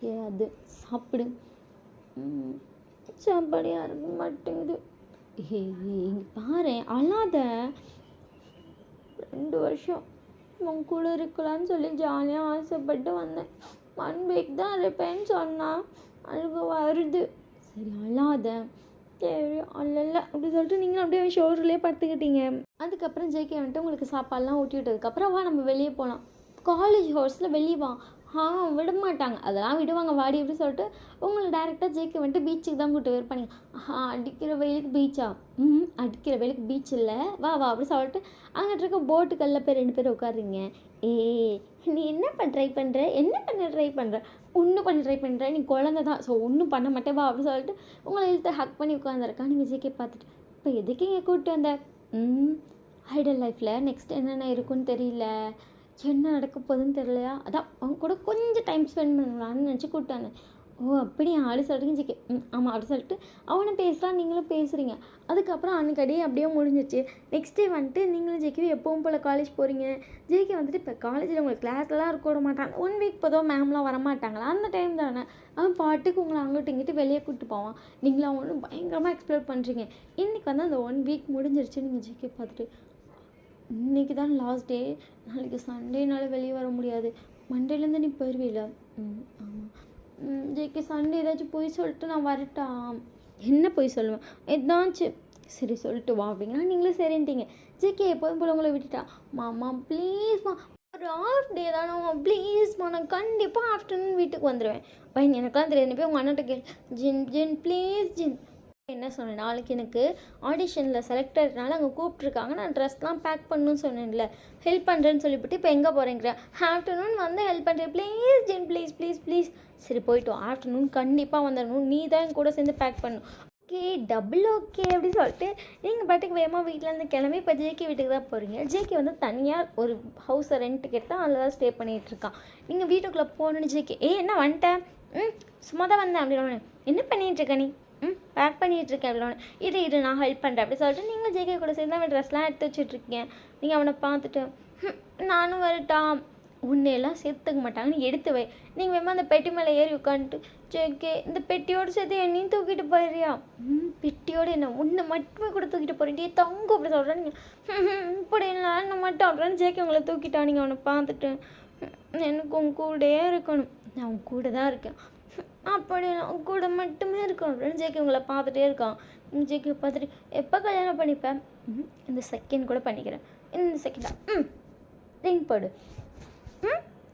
ஏ அது சாப்பிடு. சாப்பாடு யாருக்க மாட்டேங்குது. இங்கே பாரு அழாத. 2 வருஷம் உன் கூட இருக்கலான்னு சொல்லி ஜாலியாக ஆசைப்பட்டு வந்தேன். 1 வீக் தான் இருப்பேன்னு சொன்னால் அழுக வருது. சரி அழாத. சரி அல்ல அப்படி சொல்லிட்டு நீங்கள் அப்படியே ஷோல்டர்லேயே படுத்துக்கிட்டீங்க. அதுக்கப்புறம் ஜேகே வந்துட்டு உங்களுக்கு சாப்பாடெலாம் ஊட்டி விட்டதுக்கப்புறம் வா நம்ம வெளியே போகலாம். காலேஜ் ஹவர்ஸில் வெளியே வா. விட மாட்டாங்க, அதெல்லாம் விடுவாங்க வாடி அப்படின்னு சொல்லிட்டு உங்களை டேரெக்டாக ஜேகே வந்துட்டு பீச்சுக்கு தான் கூப்பிட்டு போயிருப்பாங்க. அடிக்கிற வெயிலுக்கு பீச்சா? அடிக்கிற வெயிலுக்கு பீச் இல்லை, வா வா அப்படின்னு சொல்லிட்டு அங்கிட்ட இருக்க போட்டுக்கல்ல போய் 2 பேர் உட்காருங்க. நீ என்ன ட்ரை பண்ணுற? ஒன்றும் பண்ண ட்ரை பண்ணுற, நீ குழந்தை தான், ஸோ ஒன்றும் பண்ண மாட்டேன் வா அப்படின்னு சொல்லிட்டு உங்களை இழுத்து ஹக் பண்ணி உட்காந்துருக்கா. நீங்கள் ஜேகே பார்த்துட்டு இப்போ எதுக்கு இங்கே கூப்பிட்டு வந்த? ஐடல் லைஃப்பில் நெக்ஸ்ட் என்னென்ன இருக்குன்னு தெரியல, என்ன நடக்க போகுதுன்னு தெரியலையா, அதான் அவங்க கூட கொஞ்சம் டைம் ஸ்பெண்ட் பண்ணலான்னு நினச்சி கூப்பிட்டாங்க. ஓ அப்படி ஆடி சொல்கிறீங்க ஜேகே. ஆமாம் அப்படி சொல்லிட்டு அவனை பேசுகிறான், நீங்களும் பேசுகிறீங்க. அதுக்கப்புறம் அன்னைக்கடியே அப்படியே முடிஞ்சிச்சு. நெக்ஸ்ட் டே வந்துட்டு நீங்களும் ஜேகே எப்பவும் போல் காலேஜ் போகிறீங்க. ஜேகே வந்துட்டு இப்போ காலேஜில் உங்களுக்கு கிளாஸ்லாம் இருக்க விட மாட்டாங்க. 1 வீக் போதும் மேம்லாம் வரமாட்டாங்களா, அந்த டைம் தானே அவன் பாட்டுக்கு உங்களை அங்கிட்டு இங்கிட்டு வெளியே கூப்பிட்டு போவான். நீங்களும் அவங்களும் பயங்கரமாக எக்ஸ்ப்ளோர் பண்ணுறீங்க. இன்றைக்கி வந்து அந்த 1 வீக் முடிஞ்சிருச்சு. நீங்கள் ஜேகே பார்த்துட்டு இன்றைக்கி தான் லாஸ்ட் டே, நாளைக்கு சண்டேனால வெளியே வர முடியாது, மண்டேலேருந்து நீ போயிடுவீல? ஆமாம். ஜேகே சண்டே ஏதாச்சும் போய் சொல்லிட்டு நான் வரட்டா? என்ன போய் சொல்லுவேன் ஏதாச்சும்? சரி சொல்லிட்டு வா அப்படிங்கன்னா நீங்களே சரின்ட்டீங்க. ஜேகே எப்போதும் போல் உங்களை விட்டுட்டா. மாமா ப்ளீஸ்மா ஒரு ஆஃப் டே தானே ப்ளீஸ்மா, நான் கண்டிப்பாக ஆஃப்டர்நூன் வீட்டுக்கு வந்துடுவேன். பையன் எனக்குலாம் தெரியாது, போய் உங்கள் அண்ணன்ட்ட கேள். ஜின் ப்ளீஸ் ஜின். என்ன சொன்னேன், நாளைக்கு எனக்கு ஆடிஷனில் செலக்ட் ஆகிட்டனால அங்கே கூப்பிட்ருக்காங்க, நான் ட்ரெஸ்லாம் பேக் பண்ணணும்னு சொன்னேன்ல, ஹெல்ப் பண்ணுறேன்னு சொல்லிவிட்டு இப்போ எங்கே போகிறேங்கிற? ஆஃப்டர்நூன் வந்து ஹெல்ப் பண்ணுறேன் ப்ளீஸ் ஜின் ப்ளீஸ். சரி போய்ட்டு ஆஃப்டர்நூன் கண்டிப்பாக வந்துடணும், நீ தான் என் கூட சேர்ந்து பேக் பண்ணணும். ஓகே டபுள் ஓகே அப்படின்னு சொல்லிட்டு நீங்கள் பாட்டுக்கு வேகமாக வீட்டிலேருந்து கிளம்பி இப்போ ஜேகே வீட்டுக்கு தான் போகிறீங்க. ஜேகே வந்து தனியாக ஒரு ஹவுஸை ரெண்ட்டுக்கு எடுத்தால் அதில் தான் ஸ்டே பண்ணிகிட்ருக்கான். நீங்கள் வீட்டுக்குள்ளே போகணுன்னு ஜேகே என்ன வந்துட்டேன்? சும்மா தான் வந்தேன் அப்படின்னு. என்ன பண்ணிகிட்ருக்க நீ? பேக் பண்ணிகிட்ருக்கேன் அப்படின்னு. இது நான் ஹெல்ப் பண்ணுறேன் அப்படி சொல்லிட்டு நீங்கள் ஜேகே கூட சேர்ந்து அவன் ட்ரெஸ்லாம் எடுத்து வச்சுட்ருக்கீங்க. நீங்கள் அவனை பார்த்துட்டு நானும் வரட்டா? உன்னையெல்லாம் சேர்த்துக்க மாட்டாங்க, நீ எடுத்து வை. நீங்கள் வேமா அந்த பெட்டி மேலே ஏறி உட்காந்துட்டு ஜேகே இந்த பெட்டியோடு சேர்த்து என்னையும் தூக்கிட்டு போயிடுறியா? பெட்டியோடு என்ன உன்னை மட்டுமே கூட தூக்கிட்டு போகிறேன் தங்கும் அப்படி சொல்கிறேன். நீங்கள் இப்படி இல்லை நான் மட்டும் அப்படின்னு ஜேகே உங்களை தூக்கிட்டா. நீங்கள் அவனை பார்த்துட்டு எனக்கு உன் கூடயே இருக்கணும், நான் உன் கூட தான் இருக்கேன், அப்படியெல்லாம் கூட மட்டுமே இருக்கும் அப்படின்னு ஜேகே உங்களை பார்த்துட்டே இருக்கான். ஜேகே பார்த்துட்டு எப்போ கல்யாணம் பண்ணிப்பேன்? இந்த செகண்ட் கூட பண்ணிக்கிறேன். இந்த செகண்டா? ரிங் போடு.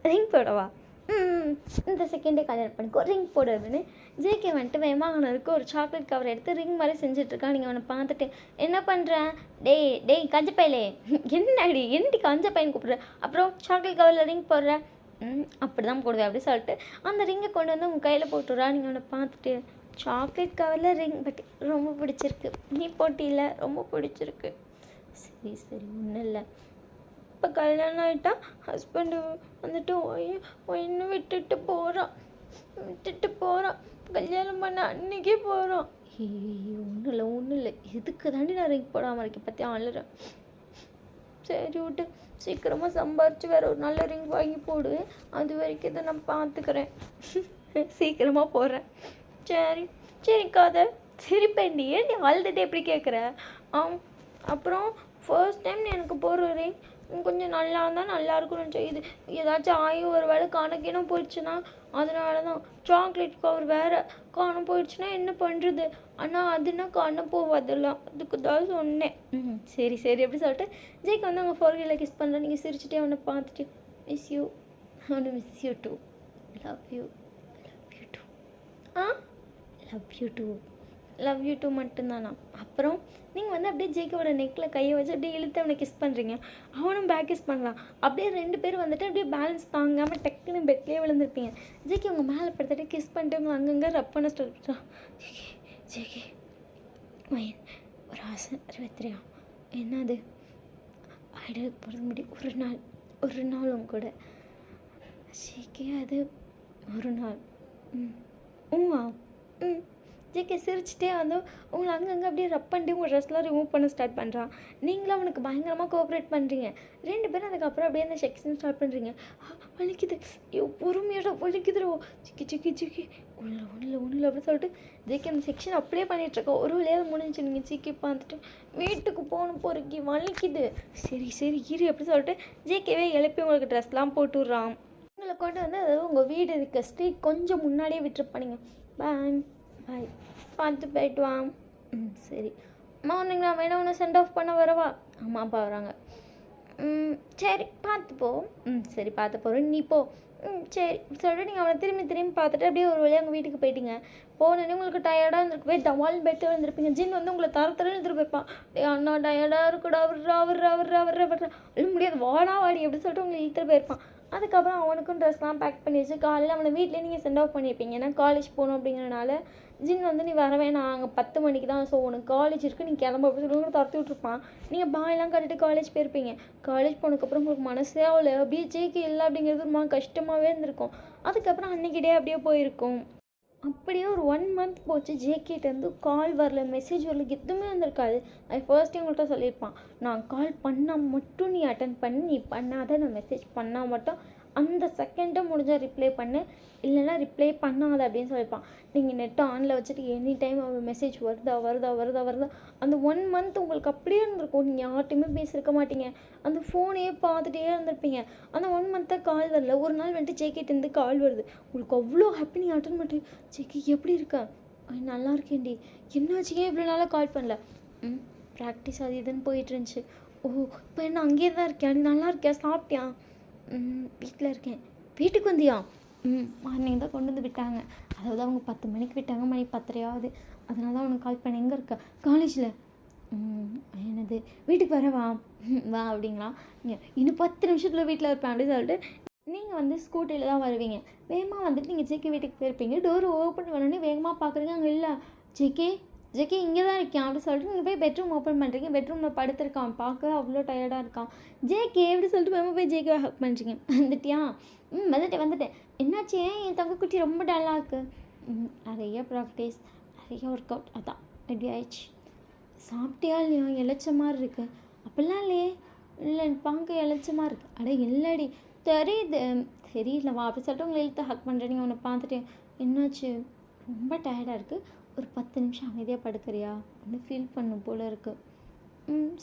ரிங் போடவா? இந்த செகண்டே கல்யாணம் பண்ணிக்கோ, ரிங் போடு அப்படின்னு ஜேகே வந்துட்டு வேமாங்கனருக்கு ஒரு சாக்லேட் கவர் எடுத்து ரிங் மாதிரி செஞ்சிட்ருக்கான். நீங்கள் அவனை பார்த்துட்டு என்ன பண்ணுறேன்? டேய் கஞ்ச பையலே, என்னடி கஞ்ச பையன் கூப்பிட்ற? அப்புறம் சாக்லேட் கவரில் ரிங் போடுற? அப்படி தான் போடுவேன் அப்படி சொல்லிட்டு அந்த ரிங்கை கொண்டு வந்து உங்கள் கையில் போட்டுடுறா. நீங்கள் அவனை பார்த்துட்டு சாக்லேட் கவரில் ரிங் பட் ரொம்ப பிடிச்சிருக்கு, நீ போட்டியில் ரொம்ப பிடிச்சிருக்கு. சரி ஒன்றும் இல்லை. இப்போ கல்யாணம் ஆகிட்டா ஹஸ்பண்டு வந்துட்டு ஒன்று விட்டுட்டு போகிறான், கல்யாணம் பண்ண அன்றைக்கே போகிறான். ஒன்றும் இல்லை எதுக்கு தாண்டி நான் ரிங் போடாமல் இருக்கேன் பற்றி அழுறேன். சரி விட்டு சீக்கிரமாக சம்பாரித்து வேறு ஒரு நல்ல ரிங் வாங்கி போடு, அது வரைக்கும் இதை நான் பார்த்துக்கிறேன். சீக்கிரமாக போடுறேன். சரி சரிக்கா, அதை சிரிப்பேன்டி, ஏன் நீ ஆல்ரெடி எப்படி கேட்குற? அப்புறம் ஃபர்ஸ்ட் டைம் நீ எனக்கு போடுற ரிங் கொஞ்சம் நல்லா இருந்தால் நல்லா இருக்கும்னு இது ஏதாச்சும் ஆகி ஒரு வேளை கணக்கினும் போயிடுச்சுன்னா அதனால தான். சாக்லேட் கவர் வேறு காணம் போயிடுச்சுன்னா என்ன பண்ணுறது? ஆனால் அதுனா காண போவதெல்லாம், அதுக்கு தான் சொன்னேன். சரி சரி அப்படி சொல்லிட்டு ஜேக்கு வந்து அவங்க ஃபோர்கில் கிஸ் பண்ணுறேன். நீங்கள் சிரிச்சுட்டே அவனை பார்த்துட்டு மிஸ் யூ, அவனு miss you too, love you, love you too, love you too, love you too மட்டும்தானா? அப்புறம் நீங்கள் வந்து அப்படியே ஜேக்கோட நெக்கில் கையை வச்சு அப்படியே இழுத்து அவனை கிஸ் பண்ணுறீங்க. அவனும் பேக் கிஸ் பண்ணலாம். அப்படியே 2 பேரும் வந்துட்டு அப்படியே பேலன்ஸ் தாங்காமல் டக்குன்னு பெட்லேயே விழுந்துருப்பீங்க. ஜேக்கி உங்கள் மேலே படுத்துட்டு கிஸ் பண்ணிட்டு உங்களை அங்கங்கே ரப் பண்ண ஸ்டார்ட் பண்ணுறான். ஜேகே ஜேகே மயன் ஒரு ஆசை 23 என்னது ஐடல் போட முடியும் ஒரு நாளும் கூட. ஜேகே அது ஒரு நாள். ஜேகே சிரிச்சிட்டே வந்து உங்களை அங்கங்கே அப்படியே ரப் பண்ணிட்டு உங்கள் ட்ரெஸ்லாம் ரிமூவ் பண்ண ஸ்டார்ட் பண்ணுறான். நீங்களும் அவனுக்கு பயங்கரமாக கோஆப்ரேட் பண்ணுறீங்க. 2 பேரும் அதுக்கப்புறம் அப்படியே அந்த செக்ஷன் ஸ்டார்ட் பண்ணுறீங்க. வலிக்குது, ஐயோ பொறுமையோட வலிக்குதுரோ, சிக்கி சிக்கி சிக்கி ஒன்றில் அப்படின்னு சொல்லிட்டு ஜேகே அந்த செக்ஷன் அப்படியே பண்ணிகிட்ருக்கோம். ஒரு வழியாக முடிஞ்சு நீங்கள் சிக்கி பார்த்துட்டு வீட்டுக்கு போகணும் போகிறக்கி வலிக்குது. சரி சரி இரு அப்படி சொல்லிட்டு ஜேகேவே எழுப்பி உங்களுக்கு ட்ரெஸ்லாம் போட்டு விட்றான். உங்களை கொண்டு வந்து அதாவது உங்கள் வீடு இருக்க ஸ்ட்ரீட் கொஞ்சம் முன்னாடியே விட்டுருப்பானுங்க. பாய் பாய், பார்த்து போயிட்டு வா. சரி மார்னிங் நான் வேணா உன்னை சென்ட் ஆஃப் பண்ண வரவா? அம்மாப்பா வராங்க. சரி பார்த்து போ. சரி பார்த்து போகிறேன், நீ போ. சரி சொல்லிட்டு நீங்கள் அவனை திரும்பி பார்த்துட்டு அப்படியே ஒரு வழியாக உங்கள் வீட்டுக்கு போயிட்டீங்க. போனோடனே உங்களுக்கு டயர்டாக இருந்திருக்கு, போய் டவால் பெட்டு வந்துருப்பீங்க. ஜின் வந்து உங்களை தர எடுத்துகிட்டு போயிருப்பான். அண்ணா டயர்டாக இருக்குடா வர்றா அழும் முடியாது, வாடா வாடி அப்படின்னு சொல்லிட்டு உங்களை இழுத்துட்டு போயிருப்பான். அதுக்கப்புறம் அவனுக்கும் ட்ரெஸ்லாம் பேக் பண்ணி வச்சு காலையில் அவனை வீட்டிலே நீங்கள் சென்ட் ஆஃப் பண்ணியிருப்பீங்க. ஏன்னா காலேஜ் போகணும் அப்படிங்கிறனால ஜின் வந்து நீ வரவே நான் அங்கே 10 மணிக்கு தான், ஸோ உனக்கு காலேஜ் இருக்குது, நீ கிளம்ப அப்படி சொல்லி துரத்தி விட்ருப்பான். நீங்கள் பாயெல்லாம் கட்டிட்டு காலேஜ் போயிருப்பீங்க. காலேஜ் போனதுக்கப்புறம் உங்களுக்கு மனசே ஆகலை, அப்படியே ஜேகே இல்லை அப்படிங்கிறது ரொம்ப கஷ்டமாகவே இருந்திருக்கும். அதுக்கப்புறம் அன்றைக்கிட்டே அப்படியே போயிருக்கும். அப்படியே ஒரு 1 மந்த் போச்சு. ஜேகேட்டேருந்து கால் வரல, மெசேஜ் வரல, எதுவுமே வந்திருக்காது. அது ஃபர்ஸ்ட் உங்கள்கிட்ட சொல்லியிருப்பான், நான் கால் பண்ணால் மட்டும் நீ அட்டன் பண்ணி, நீ பண்ணாத நான் மெசேஜ் பண்ணால் மட்டும் அந்த செகண்டை முடிஞ்சால் ரிப்ளை பண்ணு, இல்லைன்னா ரிப்ளை பண்ணாத அப்படின்னு சொல்லியிருப்பான். நீங்கள் நெட்டை ஆனில் வச்சுட்டு எனி டைம் அவள் மெசேஜ் வருதா. அந்த 1 மந்த் உங்களுக்கு அப்படியே இருந்திருக்கும். நீங்கள் யார்ட்டையுமே பேசியிருக்க மாட்டீங்க, அந்த ஃபோனையே பார்த்துட்டே இருந்திருப்பீங்க. அந்த 1 மந்த்தாக கால் வரல. ஒரு நாள் வந்துட்டு ஜேகேட்டேருந்து கால் வருது. உங்களுக்கு அவ்வளோ ஹாப்பி, நீங்கள் அட்டன் பண்ணிட்டு ஜேகே எப்படி இருக்கா? நல்லா இருக்கேன்டி, என்னாச்சு ஏன் இவ்வளோ நாளாக கால் பண்ணல? ப்ராக்டிஸ் அது இதுன்னு போயிட்டு இருந்துச்சு. ஓ இப்போ என்ன அங்கேயே தான் இருக்கியா? நீ நல்லா இருக்கியா? சாப்பிட்டியா? வீட்டில் இருக்கேன். வீட்டுக்கு வந்தியா? மார்னிங் தான் கொண்டு வந்து விட்டாங்க. அதாவது அவங்க 10 மணிக்கு விட்டாங்க, மணி 10:30 ஆகுது. அதனால தான் அவனுக்கு கால் பண்ண. எங்கே இருக்கா? காலேஜில். என்னது வீட்டுக்கு வரவா? வா அப்படிங்களா? இன்னும் 10 நிமிஷத்தில் வீட்டில் இருப்பேன் அப்படின்னு சொல்லிட்டு நீங்கள் வந்து ஸ்கூட்டியில் தான் வருவீங்க. வேகமாக வந்துட்டு நீங்கள் ஜேகே வீட்டுக்கு போயிருப்பீங்க. டோர் ஓப்பன் பண்ணோன்னே வேகமாக பார்க்குறீங்க, அங்கே இல்லை. ஜேகே இங்கே தான் இருக்கேன் அப்படின்னு சொல்லிட்டு நீங்கள் போய் பெட்ரூம் ஓப்பன் பண்ணுறீங்க. பெட்ரூமில் படுத்திருக்கான், பார்க்க அவ்வளோ டயர்டாக இருக்கான். ஜேகே எப்படி சொல்லிட்டு வேகமாக போய் ஜேகே ஹக் பண்ணுறீங்க. வந்துட்டியா? வந்துட்டேன். என்னாச்சு? ஏன் என் தங்கக்குட்டி ரொம்ப டல்லாக இருக்குது? நிறைய ப்ராக்டிஸ், நிறைய ஒர்க் அவுட், அதான் ரெடி ஆயிடுச்சு. சாப்பிட்டியா இல்லையா? இளைச்ச மாதிரி இருக்குது. அப்படிலாம் இல்லையே. இல்லை பார்க்க இளைச்ச மாதிரி இருக்குது. அட இல்லடி, தெரியலவா அப்படி சொல்லிட்டு உங்களை இழுத்து ஹக் பண்ணுறேன். நீங்கள் உன்னை பார்த்துட்டு என்னாச்சு? ரொம்ப டயர்டாக இருக்குது, ஒரு 10 நிமிஷம் அமைதியாக படுக்கிறியா? ஒன்று ஃபீல் பண்ணும் போல் இருக்குது.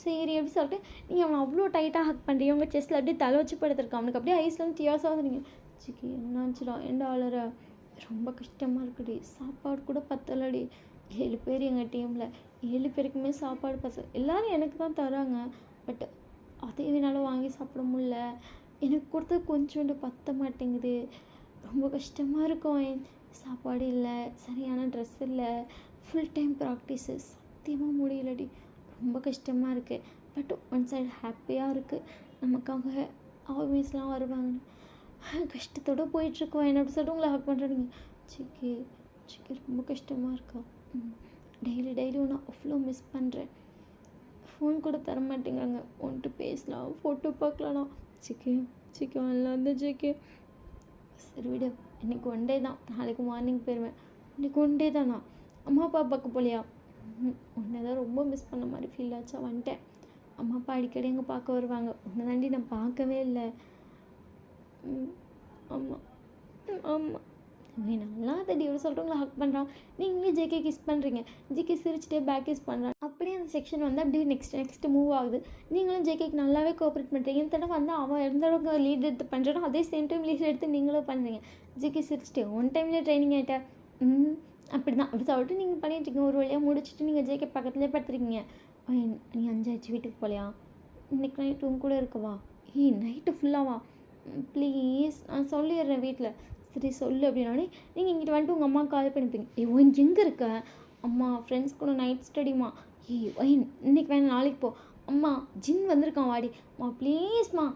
சரி அப்படி சொல்லிட்டு நீங்கள் அவனை அவ்வளோ டைட்டாக ஹக் பண்ணுறீங்க. உங்கள் செஸ்ட்டில் அப்படியே தலை வச்சு படுத்துருக்கான். அவனுக்கு அப்படியே ஐஸ்லாம் டியாஸாக நீங்கள் சிக்கி என்னாச்சுடா என்ன ஆளற? ரொம்ப கஷ்டமாக இருக்குடி, சாப்பாடு கூட பத்தலடி. 7 பேர் எங்கள் டீமில், 7 பேருக்குமே சாப்பாடு பத்தல. எல்லோரும் எனக்கு தான் தராங்க, பட் அதே என்னால் வாங்கி சாப்பிட முடியல. எனக்கு கொடுத்தது கொஞ்சோண்டு பத்த மாட்டேங்குது. ரொம்ப கஷ்டமாக இருக்கும். சாப்பாடு இல்லை, சரியான ட்ரெஸ் இல்லை, ஃபுல் டைம் ப்ராக்டிஸு, சத்தியமாக முடியலடி. ரொம்ப கஷ்டமாக இருக்குது. பட் ஒன் சைடு ஹாப்பியாக இருக்குது, நமக்காக ஆஃபீஸ்லாம் வருவாங்க. கஷ்டத்தோடு போயிட்டுருக்கோம். என்ன அப்படி சொல்லிட்டு உங்களை ஹெல்ப் பண்ணுறீங்க. சிக்கி ரொம்ப கஷ்டமாக இருக்கா? டெய்லி ஒன்று அவ்வளோ மிஸ் பண்ணுறேன். ஃபோன் கூட தர மாட்டேங்கிறாங்க. ஒன்ட்டு பேசலாம், ஃபோட்டோ பார்க்கலாம். சிக்கி வரலாம் தான் ஜிக்கி. சரி விடு, இன்றைக்கி 1 டே தான், நாளைக்கு மார்னிங் போயிடுவேன். இன்றைக்கி 1 டே தானா? அம்மா அப்பா பார்க்க போலியா? உன்னை தான் ரொம்ப மிஸ் பண்ண மாதிரி ஃபீல் ஆச்சா? வந்துட்டேன். அம்மா அப்பா அடிக்கடி எங்கே பார்க்க வருவாங்க, உன்னை தாண்டி நான் பார்க்கவே இல்லை. ஆமாம் ஆமாம். நல்லா தடி எவ்வளோ சொல்கிறவங்கள ஹக் பண்ணுறான், நீங்களே ஜேகே கிஸ் பண்ணுறீங்க, ஜேகே சிரிச்சிட்டே பேக் கிஸ் பண்ணுறான். அப்படியே அந்த செக்ஷன் வந்து அப்படியே நெக்ஸ்ட் மூவ் ஆகுது. நீங்களும் ஜேகேக்கு நல்லாவே கோஆப்ரேட் பண்ணுறீங்க. இந்த தடவை வந்து அவன் எந்த அளவுக்கு லீட் எடுத்து பண்ணுறானோ அதே சேம் டைம் லீட் எடுத்து நீங்களும் பண்ணுறீங்க. ஜேகே சிரிச்சிட்டே ஒன் டைம்லேயே ட்ரைனிங் ஆகிட்டேன். அப்படி தான் அப்படி சொல்லிட்டு நீங்கள் பண்ணிட்டுருக்கீங்க. ஒரு வழியாக முடிச்சுட்டு நீங்கள் ஜேகே பக்கத்துலேயே படுத்துருக்கீங்க. நீ 5 ஆச்சு வீட்டுக்கு போகலையா? இன்றைக்கி நைட்டு உங்க கூட இருக்கவா? நைட்டு ஃபுல்லாவா? ப்ளீஸ் நான் சொல்லிடுறேன் வீட்டில். சரி சொல்லு அப்படின்னாலே நீங்கள் இங்கிட்ட வந்துட்டு உங்கள் அம்மா கால் பண்ணிப்பீங்க. ஒயின் எங்கே இருக்க? அம்மா ஃப்ரெண்ட்ஸ் கூட நைட் ஸ்டடிமா. ஒயின் இன்னைக்கு வேணாம் நாளைக்கு போ. அம்மா ஜின் வந்திருக்கான் வாடி. அம்மா ப்ளீஸ்மா.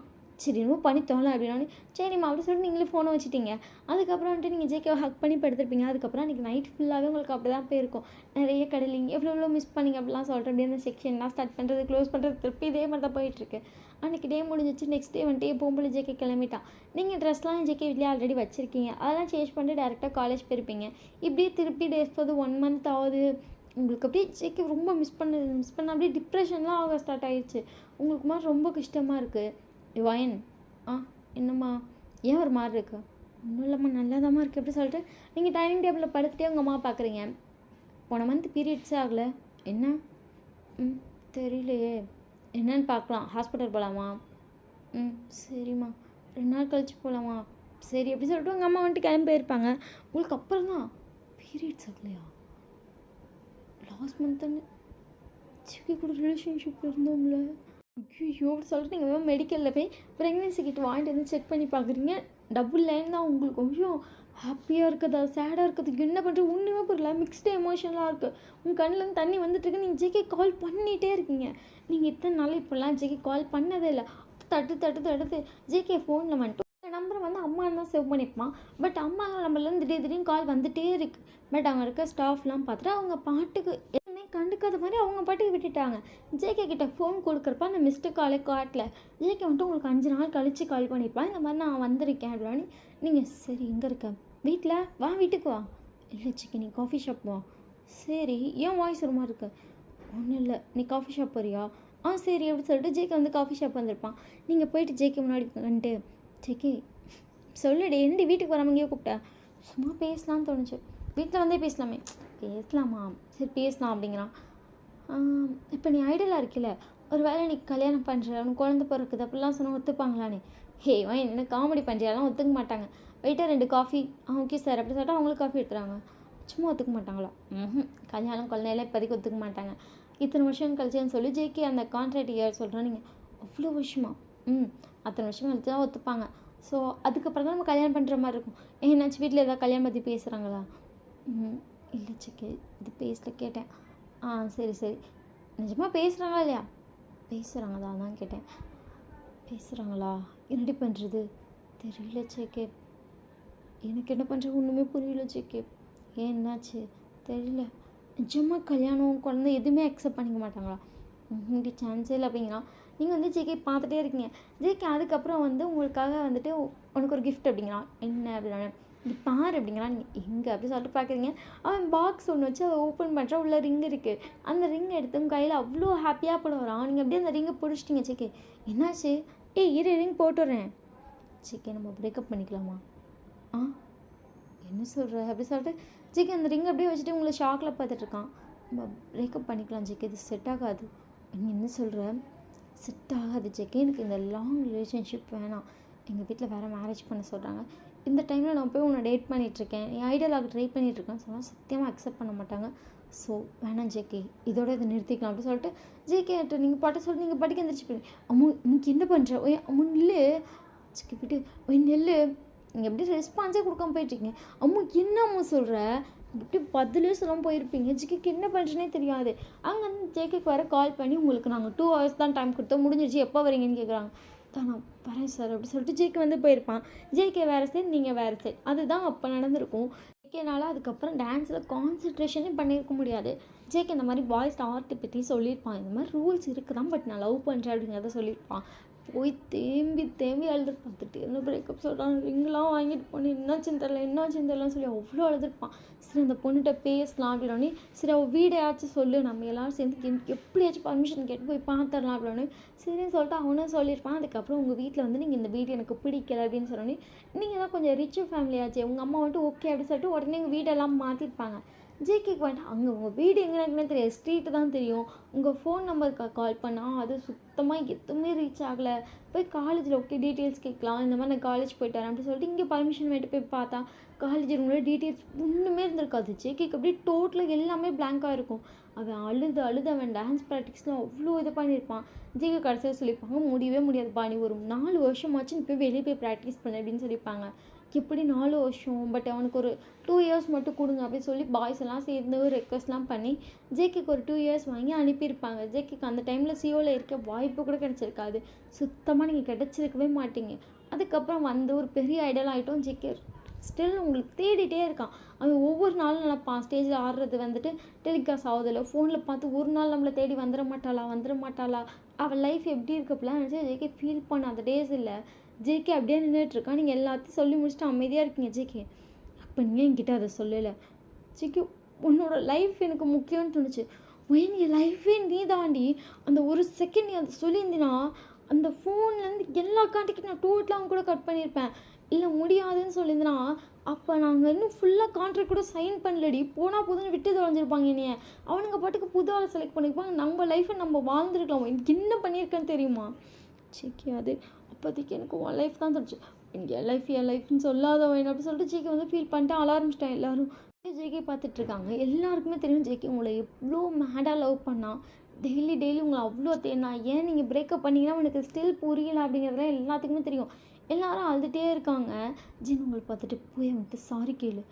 சரி இன்னும் பண்ணி தோணல அப்படின்னாலே சரிம்மா அப்படி சொல்லிட்டு நீங்களே ஃபோனை வச்சுட்டீங்க. அதுக்கப்புறம் வந்துட்டு நீங்கள் ஜேகேவை ஹக் பண்ணி படுத்துருப்பீங்க. அதுக்கப்புறம் அன்றைக்கி நைட் ஃபுல்லாகவே உங்களுக்கு அப்படி தான் போயிருக்கும். நிறைய கடலிங்க எவ்வளோ மிஸ் பண்ணிங்க அப்படிலாம் சொல்லிட்டு அப்படியே அந்த செக்ஷன்லாம் ஸ்டார்ட் பண்ணுறது க்ளோஸ் பண்ணுறது திருப்பி இதே மாதிரி தான் போயிட்டுருக்கு. அன்றைக்கி டே முடிஞ்சிச்சு. நெக்ஸ்ட் டே வந்துட்டு போகும்போது ஜேகே கிளம்பிட்டான். நீங்கள் ட்ரெஸ்லாம் ஜேகே வீட்லேயே ஆல்ரெடி வச்சுருக்கீங்க. அதெல்லாம் சேஞ்ச் பண்ணிட்டு டேரெக்டாக காலேஜ் போயிருப்பீங்க. இப்படியே திருப்பி டேஸ் போது 1 மந்த் ஆகுது. உங்களுக்கு அப்படியே ஜேகே ரொம்ப மிஸ் பண்ண அப்படியே டிப்ரெஷன்லாம் ஆக ஸ்டார்ட் ஆகிடுச்சு. உங்களுக்கு மாதிரி ரொம்ப கஷ்டமாக இருக்குது. வயன் என்னம்மா ஏன் ஒரு மாதிரி இருக்கு? ஒன்றும் இல்லைம்மா நல்லாதாம்மா இருக்குது அப்படி சொல்லிட்டு நீங்கள் டைனிங் டேபிளில் படுத்துகிட்டே உங்கள் அம்மா பார்க்குறீங்க. போன மந்த் பீரியட்ஸே ஆகலை. என்ன? தெரியலையே. என்னன்னு பார்க்கலாம். ஹாஸ்பிட்டல் போகலாமா? சரிம்மா 2 நாள் கழிச்சு போகலாமா? சரி எப்படி சொல்லிட்டு உங்கள் அம்மா வந்துட்டு கிளம்பி போயிருப்பாங்க. உங்களுக்கு அப்புறம் தான் பீரியட்ஸ் ஆகலையா? லாஸ்ட் மந்த் சிக்கி கூட ரிலேஷன்ஷிப்பில் இருந்தோம்ல. ஐயோ அப்படி சொல்லிட்டு நீங்கள் மெடிக்கலில் போய் ப்ரெக்னென்சி கிட்ட வாங்கிட்டு வந்து செக் பண்ணி பார்க்குறீங்க. டபுள் லைன் தான். உங்களுக்கு கொஞ்சம் ஹாப்பியாக இருக்குது, சேடாக இருக்குது, என்ன பண்ணுறது ஒன்றுமே புரியல. மிக்ஸ்டு எமோஷனலாக இருக்குது. உங்கள் கண்ணிலேருந்து தண்ணி வந்துட்டுருக்கு. நீங்கள் ஜேகே கால் பண்ணிகிட்டே இருக்கீங்க. நீங்கள் இத்தனை நாள் இப்போல்லாம் ஜேகே கால் பண்ணதே இல்லை. தடுத்து ஜேகே ஃபோனில் வந்துட்டு நம்பரை வந்து அம்மா தான் சேவ் பண்ணியிருப்பான். பட் அம்மா நம்பர்லேருந்து திடீர்னு கால் வந்துகிட்டே இருக்குது. பட் அவங்க இருக்க ஸ்டாஃப்லாம் பார்த்துட்டு அவங்க பாட்டுக்கு எதுவுமே கண்டுக்காத மாதிரி அவங்க பாட்டுக்கு விட்டுட்டாங்க. ஜேகே கிட்ட ஃபோன் கொடுக்குறப்ப அந்த மிஸ்டு காலே காட்டல. ஜேகே வந்துட்டு உங்களுக்கு 5 நாள் கழித்து கால் பண்ணியிருப்பான். இந்த மாதிரி நான் வந்திருக்கேன் அப்படின்னு. நீங்கள் சரி எங்கே இருக்க? வீட்டில் வா, வீட்டுக்கு வா. இல்லை சிக்கி நீ காஃபி ஷாப் வா. சரி ஏன் வாய்ஸ் ஒரு மாதிரி இருக்கு? ஒன்றும் இல்லை, நீ காஃபி ஷாப் போறியா? சரி அப்படின்னு சொல்லிட்டு ஜேகே வந்து காஃபி ஷாப் வந்திருப்பான். நீங்கள் போயிட்டு ஜேகே முன்னாடி வந்துட்டு ஜேகே சொல்லுடி என்னடி வீட்டுக்கு வராமல் இங்கேயே கூப்பிட்டேன். சும்மா பேசலாம்னு தோணுச்சு. வீட்டில் வந்தே பேசலாமே. பேசலாமா? சரி பேசலாம் அப்படிங்கிறான். இப்போ நீ ஐடலாக இருக்கில்ல, ஒரு வேளை நீ கல்யாணம் பண்ணுற உனக்கு குழந்தை பிறக்குது அப்படிலாம் சொன்னால் ஒத்துப்பாங்களானே? என்ன காமெடி பண்ணுறியாலாம் ஒத்துக்க மாட்டாங்க. வெயிட்டாக 2 காஃபி. ஓகே சார் அப்படி சொல்லிட்டு அவங்களுக்கு காஃபி எடுத்துறாங்க. சும்மா ஒத்துக்க மாட்டாங்களா? கல்யாணம் குழந்தையெல்லாம் இப்போதைக்கு ஒத்துக்க மாட்டாங்க. இத்தனை வருஷம் கழிச்சுன்னு சொல்லி ஜேகே அந்த கான்ட்ராக்ட் இயர் சொல்கிறோம். நீங்கள் அவ்வளோ வருஷமா? அத்தனை வருஷம் கழிச்சு தான் ஒத்துப்பாங்க. ஸோ அதுக்கப்புறம் தான் நம்ம கல்யாணம் பண்ணுற மாதிரி இருக்கும். ஏன்னாச்சும் வீட்டில் ஏதாவது கல்யாணம் பற்றி பேசுகிறாங்களா? இல்லை சிக்கே இது பேசல கேட்டேன். சரி நிஜமாக பேசுகிறாங்களா இல்லையா? பேசுகிறாங்களா தான் கேட்டேன். பேசுகிறாங்களா? என்னடி பண்ணுறது தெரியல சேக்கே. எனக்கு என்ன பண்ணுறது ஒன்றுமே புரியல சேக்கே. என்னாச்சு தெரியல. நிஜமாக கல்யாணம் குழந்தை எதுவுமே அக்செப்ட் பண்ணிக்க மாட்டாங்களா? இப்படி சான்ஸே இல்லை அப்படிங்கிறான். நீங்கள் வந்து ஜேகே பார்த்துட்டே இருக்கீங்க. ஜேகே அதுக்கப்புறம் வந்து உங்களுக்காக வந்துட்டு உனக்கு ஒரு கிஃப்ட் அப்படிங்கிறான். என்ன அப்படின்னா இது பாரு அப்படிங்கிறான். நீங்கள் எங்கே அப்படி சொல்லிட்டு பார்க்குறீங்க. அவன் பாக்ஸ் ஒன்று வச்சு அதை ஓப்பன் பண்ணுறா. உள்ள ரிங் இருக்குது. அந்த ரிங் எடுத்து உங்கள் கையில் அவ்வளோ ஹாப்பியாக போட வரான். நீங்கள் அப்படியே அந்த ரிங்கை பிடிச்சிட்டிங்க. ஜேகே என்னாச்சு? இரு ரிங் போட்டுறேன். ஜேகே நம்ம பிரேக்கப் பண்ணிக்கலாமா? என்ன சொல்கிற அப்படி சொல்லிட்டு ஜேகே அந்த ரிங் அப்படியே வச்சுட்டு உங்களை ஷாக்கில் பார்த்துட்ருக்கான். நம்ம பிரேக்கப் பண்ணிக்கலாம் ஜேகே, இது செட் ஆகாது. நீ என்ன சொல்கிற? செட் ஆகாது ஜேகே, எனக்கு இந்த லாங் ரிலேஷன்ஷிப் வேணாம். எங்கள் வீட்டில் வேறு மேரேஜ் பண்ண சொல்கிறாங்க. இந்த டைமில் நான் போய் உன்னை டேட் பண்ணிகிட்ருக்கேன், நீ ஐடியலாக ட்ரை பண்ணிகிட்ருக்கேன்னு சொன்னால் சத்தியமாக அக்செப்ட் பண்ண மாட்டாங்க. ஸோ வேணாம் ஜேகே, இதோட இதை நிறுத்திக்கலாம் அப்படின்னு சொல்லிட்டு ஜேகே நீங்கள் பாட்ட சொல்லிட்டு நீங்கள் படிக்க எந்திரிச்சு போய் இன்னைக்கு என்ன பண்ணுற? நெல்லு ஜேகே விட்டு நெல்லு. நீங்கள் எப்படி ரெஸ்பான்ஸே கொடுக்காம போயிட்டுருக்கீங்க. என்ன சொல்கிற? இப்படி பதிலே சொல்லாமல் போயிருப்பீங்க. ஜேகேக்கு என்ன பண்ணுறேனே தெரியாது. அங்கே வந்து ஜேகேக்கு வர கால் பண்ணி உங்களுக்கு நாங்கள் 2 hours தான் டைம் கொடுத்தோம், முடிஞ்சிருச்சு, எப்போ வரீங்கன்னு கேட்குறாங்க. தான் நான் வரேன் சார் அப்படி சொல்லிட்டு ஜேகே வந்து போயிருப்பான். ஜேகே வேறு சைடு, நீங்கள் வேறு சைடு. அதுதான் அப்போ நடந்திருக்கும். ஜேகேனால் அதுக்கப்புறம் டான்ஸில் கான்சன்ட்ரேஷனே பண்ணியிருக்க முடியாது. ஜேகே இந்த மாதிரி பாய்ஸ் ஆர்ட் பற்றி சொல்லியிருப்பான். இந்த மாதிரி ரூல்ஸ் இருக்குதான், பட் நான் லவ் பண்ணுறேன் அப்படிங்கிறத சொல்லியிருப்பான். போய் தேம்பி தேம்பி அழுதுருப்பான். திடீர்னு பிரேக்கப் சொல்கிறான், ரிங்லாம் வாங்கிட்டு போனேன், என்னாச்சுன்னு தெரிலன்னு சொல்லி அவ்வளோ அழுதுருப்பான். சரி அந்த பொண்ணுகிட்ட பேசலாம் அப்படின்னோடனே, சரி அவள் வீடையாச்சும் சொல்லு, நம்ம எல்லோரும் சேர்ந்து எப்படியாச்சும் பர்மிஷன் கேட்டு போய் பார்த்துடலாம் அப்படின்னே, சரின்னு சொல்லிட்டு அவனும் சொல்லியிருப்பான். அதுக்கப்புறம் உங்கள் வீட்டில் வந்து நீங்கள் இந்த வீடு எனக்கு பிடிக்கல அப்படின்னு சொன்னோடனே, நீங்கள் தான் கொஞ்சம் ரிச் ஃபேமிலியாச்சு, உங்கள் அம்மா வந்துட்டு ஓகே அப்படின்னு சொல்லிட்டு உடனே எங்கள் வீடெல்லாம் மாற்றிருப்பாங்க. ஜேகேக்கு வந்துட்டு அங்கே உங்கள் வீடு எங்கேன்னு தெரியாது, ஸ்ட்ரீட்டு தான் தெரியும். உங்கள் ஃபோன் நம்பருக்கு கால் பண்ணால் அது சுத்தமாக எதுவுமே ரீச் ஆகலை. போய் காலேஜில் ஓகே டீட்டெயில்ஸ் கேட்கலாம், இந்த மாதிரி நான் காலேஜ் போயிட்டு வரேன் அப்படின்னு சொல்லிட்டு இங்கே பர்மிஷன் வேண்ட்டு போய் பார்த்தா காலேஜ் ரூமில் டீட்டெயில்ஸ் ஒன்றுமே இருந்திருக்காது. ஜேகேக்கு அப்படியே டோட்டலாக எல்லாமே பிளாங்காக இருக்கும். அவன் அழுது அவன் டான்ஸ் ப்ராக்டிஸ்லாம் அவ்வளோ இது பண்ணியிருப்பான். ஜேகே கடைசியாக சொல்லியிருப்பாங்க, முடியவே முடியாதுப்பா, நீ ஒரு 4 வருஷமாச்சு நீ போய் வெளியே போய் ப்ராக்டிஸ் பண்ணு அப்படின்னு சொல்லியிருப்பாங்க. எப்படி 4 வருஷம், பட் அவனுக்கு ஒரு 2 இயர்ஸ் மட்டும் கொடுங்க அப்படின்னு சொல்லி பாய்ஸ் எல்லாம் சேர்ந்து ரெக்வஸ்ட்லாம் பண்ணி ஜேகேக்கு ஒரு 2 இயர்ஸ் வாங்கி அனுப்பியிருப்பாங்க. ஜேகேக்கு அந்த டைமில் சியோவில் இருக்க வாய்ப்பு கூட கிடச்சிருக்காது. சுத்தமாக நீங்கள் கிடச்சிருக்கவே மாட்டீங்க. அதுக்கப்புறம் வந்து ஒரு பெரிய ஐடல் ஆகிட்டோம். ஜேகே ஸ்டில் உங்களுக்கு தேடிட்டே இருக்கான். அவன் ஒவ்வொரு நாளும் நினைப்பான், ஸ்டேஜில் ஆடுறது வந்துட்டு டெலிகாஸ்ட் ஆகுதில்ல, ஃபோனில் பார்த்து ஒரு நாள் நம்மளை தேடி வந்துட மாட்டாளா, அவள் லைஃப் எப்படி இருக்கப்பெல்லாம் நினச்சி ஜேகே ஃபீல் பண்ண அந்த டேஸ் இல்லை. ஜேகே அப்படியே நின்றுட்டுருக்கான். நீங்கள் எல்லாத்தையும் சொல்லி முடிச்சுட்டு அமைதியாக இருக்கீங்க. ஜேகே அப்போ நீங்கள் என்கிட்ட அதை சொல்லலை. ஜேகே உன்னோட லைஃப் எனக்கு முக்கியம்னு தோணுச்சு. நீ லைஃபே நீ தாண்டி, அந்த ஒரு செகண்ட் நீ அதை சொல்லியிருந்தீன்னா அந்த ஃபோன்லேருந்து எல்லா கான்டாக்டும் நான் டோட்டலாக அவங்க கூட கட் பண்ணியிருப்பேன். இல்லை முடியாதுன்னு சொல்லியிருந்தேன்னா அப்போ நாங்கள் இன்னும் ஃபுல்லாக கான்ட்ராக்ட் கூட சைன் பண்ணலடி, போனால் போதுன்னு விட்டு தொலைஞ்சிருப்பாங்க என்னைய. அவனுங்க பாட்டுக்கு புது ஆளை செலக்ட் பண்ணியிருப்பாங்க. நம்ம லைஃப்பை நம்ம வாழ்ந்துருக்கலாம். எனக்கு என்ன பண்ணியிருக்கேன்னு தெரியுமா? ஜேகே அது அப்போதைக்கு எனக்கு உன் லைஃப் தான் தோணுச்சு. எனக்கு என் லைஃப்னு சொல்லாதவன் அப்படின்னு சொல்லிட்டு ஜேகே வந்து ஃபீல் பண்ணிட்டு ஆரம்பிச்சிட்டேன். எல்லோரும் ஜேகே பார்த்துட்ருக்காங்க. எல்லாருக்குமே தெரியும் ஜேகே உங்களை எவ்வளோ மேடாக லவ் பண்ணால், டெய்லி உங்களை அவ்வளோ தேனா, ஏன் நீங்கள் பிரேக்கப் பண்ணிங்கன்னா எனக்கு ஸ்டில் புரியலை அப்படிங்கிறதுலாம் எல்லாத்துக்குமே தெரியும். எல்லாரும் அழுதுகிட்டே இருக்காங்க. ஜின் உங்களை பார்த்துட்டு போய் அவன்கிட்ட சாரி கேளு,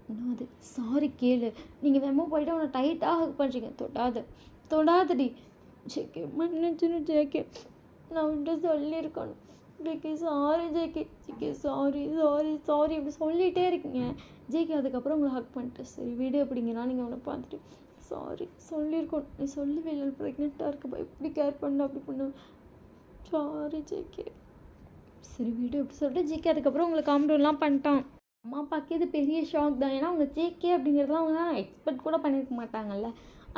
இன்னும் அது சாரி கேளு, நீங்கள் வேகமாக போயிட்டு அவனை டைட்டாக ஹக் பண்ணுறீங்க, தொடாதடி ஜேகே, மன்னிச்சுன்னு ஜேகே, நான் வந்துட்டு சொல்லியிருக்கணும் ஜேகே, சாரி ஜேகே சாரி இப்படி சொல்லிகிட்டே இருக்கீங்க. ஜேகே அதுக்கப்புறம் உங்களை ஹக் பண்ணிட்டு சரி வீடு அப்படிங்கன்னா நீங்கள் அவனை பார்த்துட்டு சாரி சொல்லியிருக்கணும், நீ சொல்லவே இல்லை, ப்ரெக்னெண்ட்டாக இருக்கப்போ எப்படி கேர் பண்ண அப்படி பண்ண, சாரி ஜேகே சரி வீடு அப்படி சொல்லிட்டு ஜேகே அதுக்கப்புறம் உங்களை காம் டவுன்லாம் பண்ணிட்டான். அம்மா அப்பாவுக்கு இது பெரிய ஷாக் தான். ஏன்னா அவங்க ஜேகே அப்படிங்கிறதுலாம் அவங்க எக்ஸ்பெக்ட் கூட பண்ணியிருக்க மாட்டாங்கல்ல.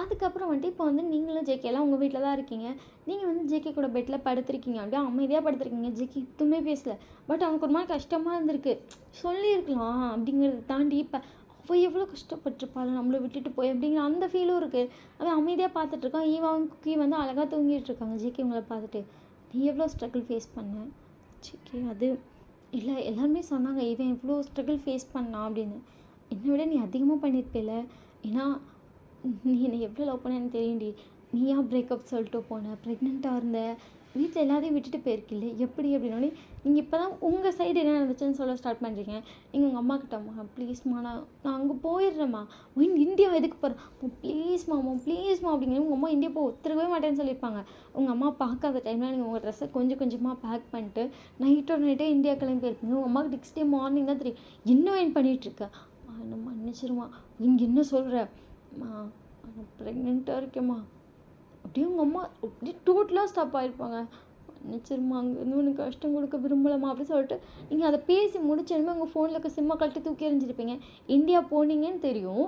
அதுக்கப்புறம் வந்துட்டு இப்போ வந்து நீங்களும் ஜேகேலாம் உங்கள் வீட்டில் தான் இருக்கீங்க. நீங்கள் வந்து ஜேகே கூட பெட்டில் படுத்துருக்கீங்க, அப்படியே அமைதியாக படுத்துருக்கீங்க. ஜேகே எதுவுமே பேசலை. பட் அவனுக்கு ஒரு மாதிரி கஷ்டமாக இருந்திருக்கு. சொல்லியிருக்கலாம் அப்படிங்கிறத தாண்டி இப்போ அவள் எவ்வளோ கஷ்டப்பட்டுருப்பாள் நம்மளை விட்டுட்டு போய் அப்படிங்கிற அந்த ஃபீலும் இருக்குது. அவன் அமைதியாக பார்த்துட்ருக்கான். ஈவாவும் குக்கி வந்து அழகாக தூங்கிட்டு இருக்காங்க. ஜேகே உங்களை பார்த்துட்டு நீ எவ்வளோ ஸ்ட்ரகிள் ஃபேஸ் பண்ண ஜேகே? அது இல்லை, எல்லாருமே சொன்னாங்க இவன் இவ்வளோ ஸ்ட்ரகிள் ஃபேஸ் பண்ணான் அப்படின்னு. என்னை விட நீ அதிகமாக பண்ணியிருப்பில்ல. ஏன்னா நீ என்னை எவ்வளோ லவ் பண்ணேன்னு தெரியும்டி. நீயா பிரேக்கப் சொல்லிட்டு போன, ப்ரெக்னெண்ட்டாக இருந்த, வீட்டில் எல்லாத்தையும் விட்டுட்டு போயிருக்கில்ல, எப்படி அப்படின்னோடனே நீங்கள் இப்போ தான் உங்கள் சைடு என்ன நடந்துச்சுன்னு சொல்ல ஸ்டார்ட் பண்ணுறீங்க. நீங்கள் உங்கள் அம்மா கிட்டம்மா ப்ளீஸ்மா, நான் அங்கே போயிடுறேம்மா, இந்தியா எதுக்கு போகிறேன் ப்ளீஸ்மா அப்படிங்கிற உங்கள் அம்மா இந்தியா போய் ஒத்துருக்கவே மாட்டேன்னு சொல்லியிருப்பாங்க. உங்கள் அம்மா பார்க்காத டைமில் நீங்கள் உங்கள் ட்ரெஸ்ஸை கொஞ்சம் கொஞ்சமாக பேக் பண்ணிட்டு நைட்டே இந்தியா கிளம்பி போயிருப்பீங்க. உங்கள் அம்மாவுக்கு நெக்ஸ்ட் டே மார்னிங் தான் தெரியும் இன்னும் என்ன பண்ணிகிட்ருக்க. என்ன மன்னிச்சிருமா, இங்கே என்ன சொல்கிற, நான் ப்ரெக்னெண்ட்டாக இருக்கேம்மா அப்படியே உங்கள் அம்மா அப்படியே டோட்டலாக ஸ்டாப் ஆகிருப்பாங்க. மன்னிச்சிருமா, அங்கேருந்து உனக்கு கஷ்டம் கொடுக்க விரும்பலாமா அப்படின்னு சொல்லிட்டு நீங்கள் அதை பேசி முடிச்சதுமே உங்கள் ஃபோனில் இருக்க சிம்மை கழட்டி தூக்கி எறிஞ்சிருப்பீங்க. இந்தியா போனீங்கன்னு தெரியும்,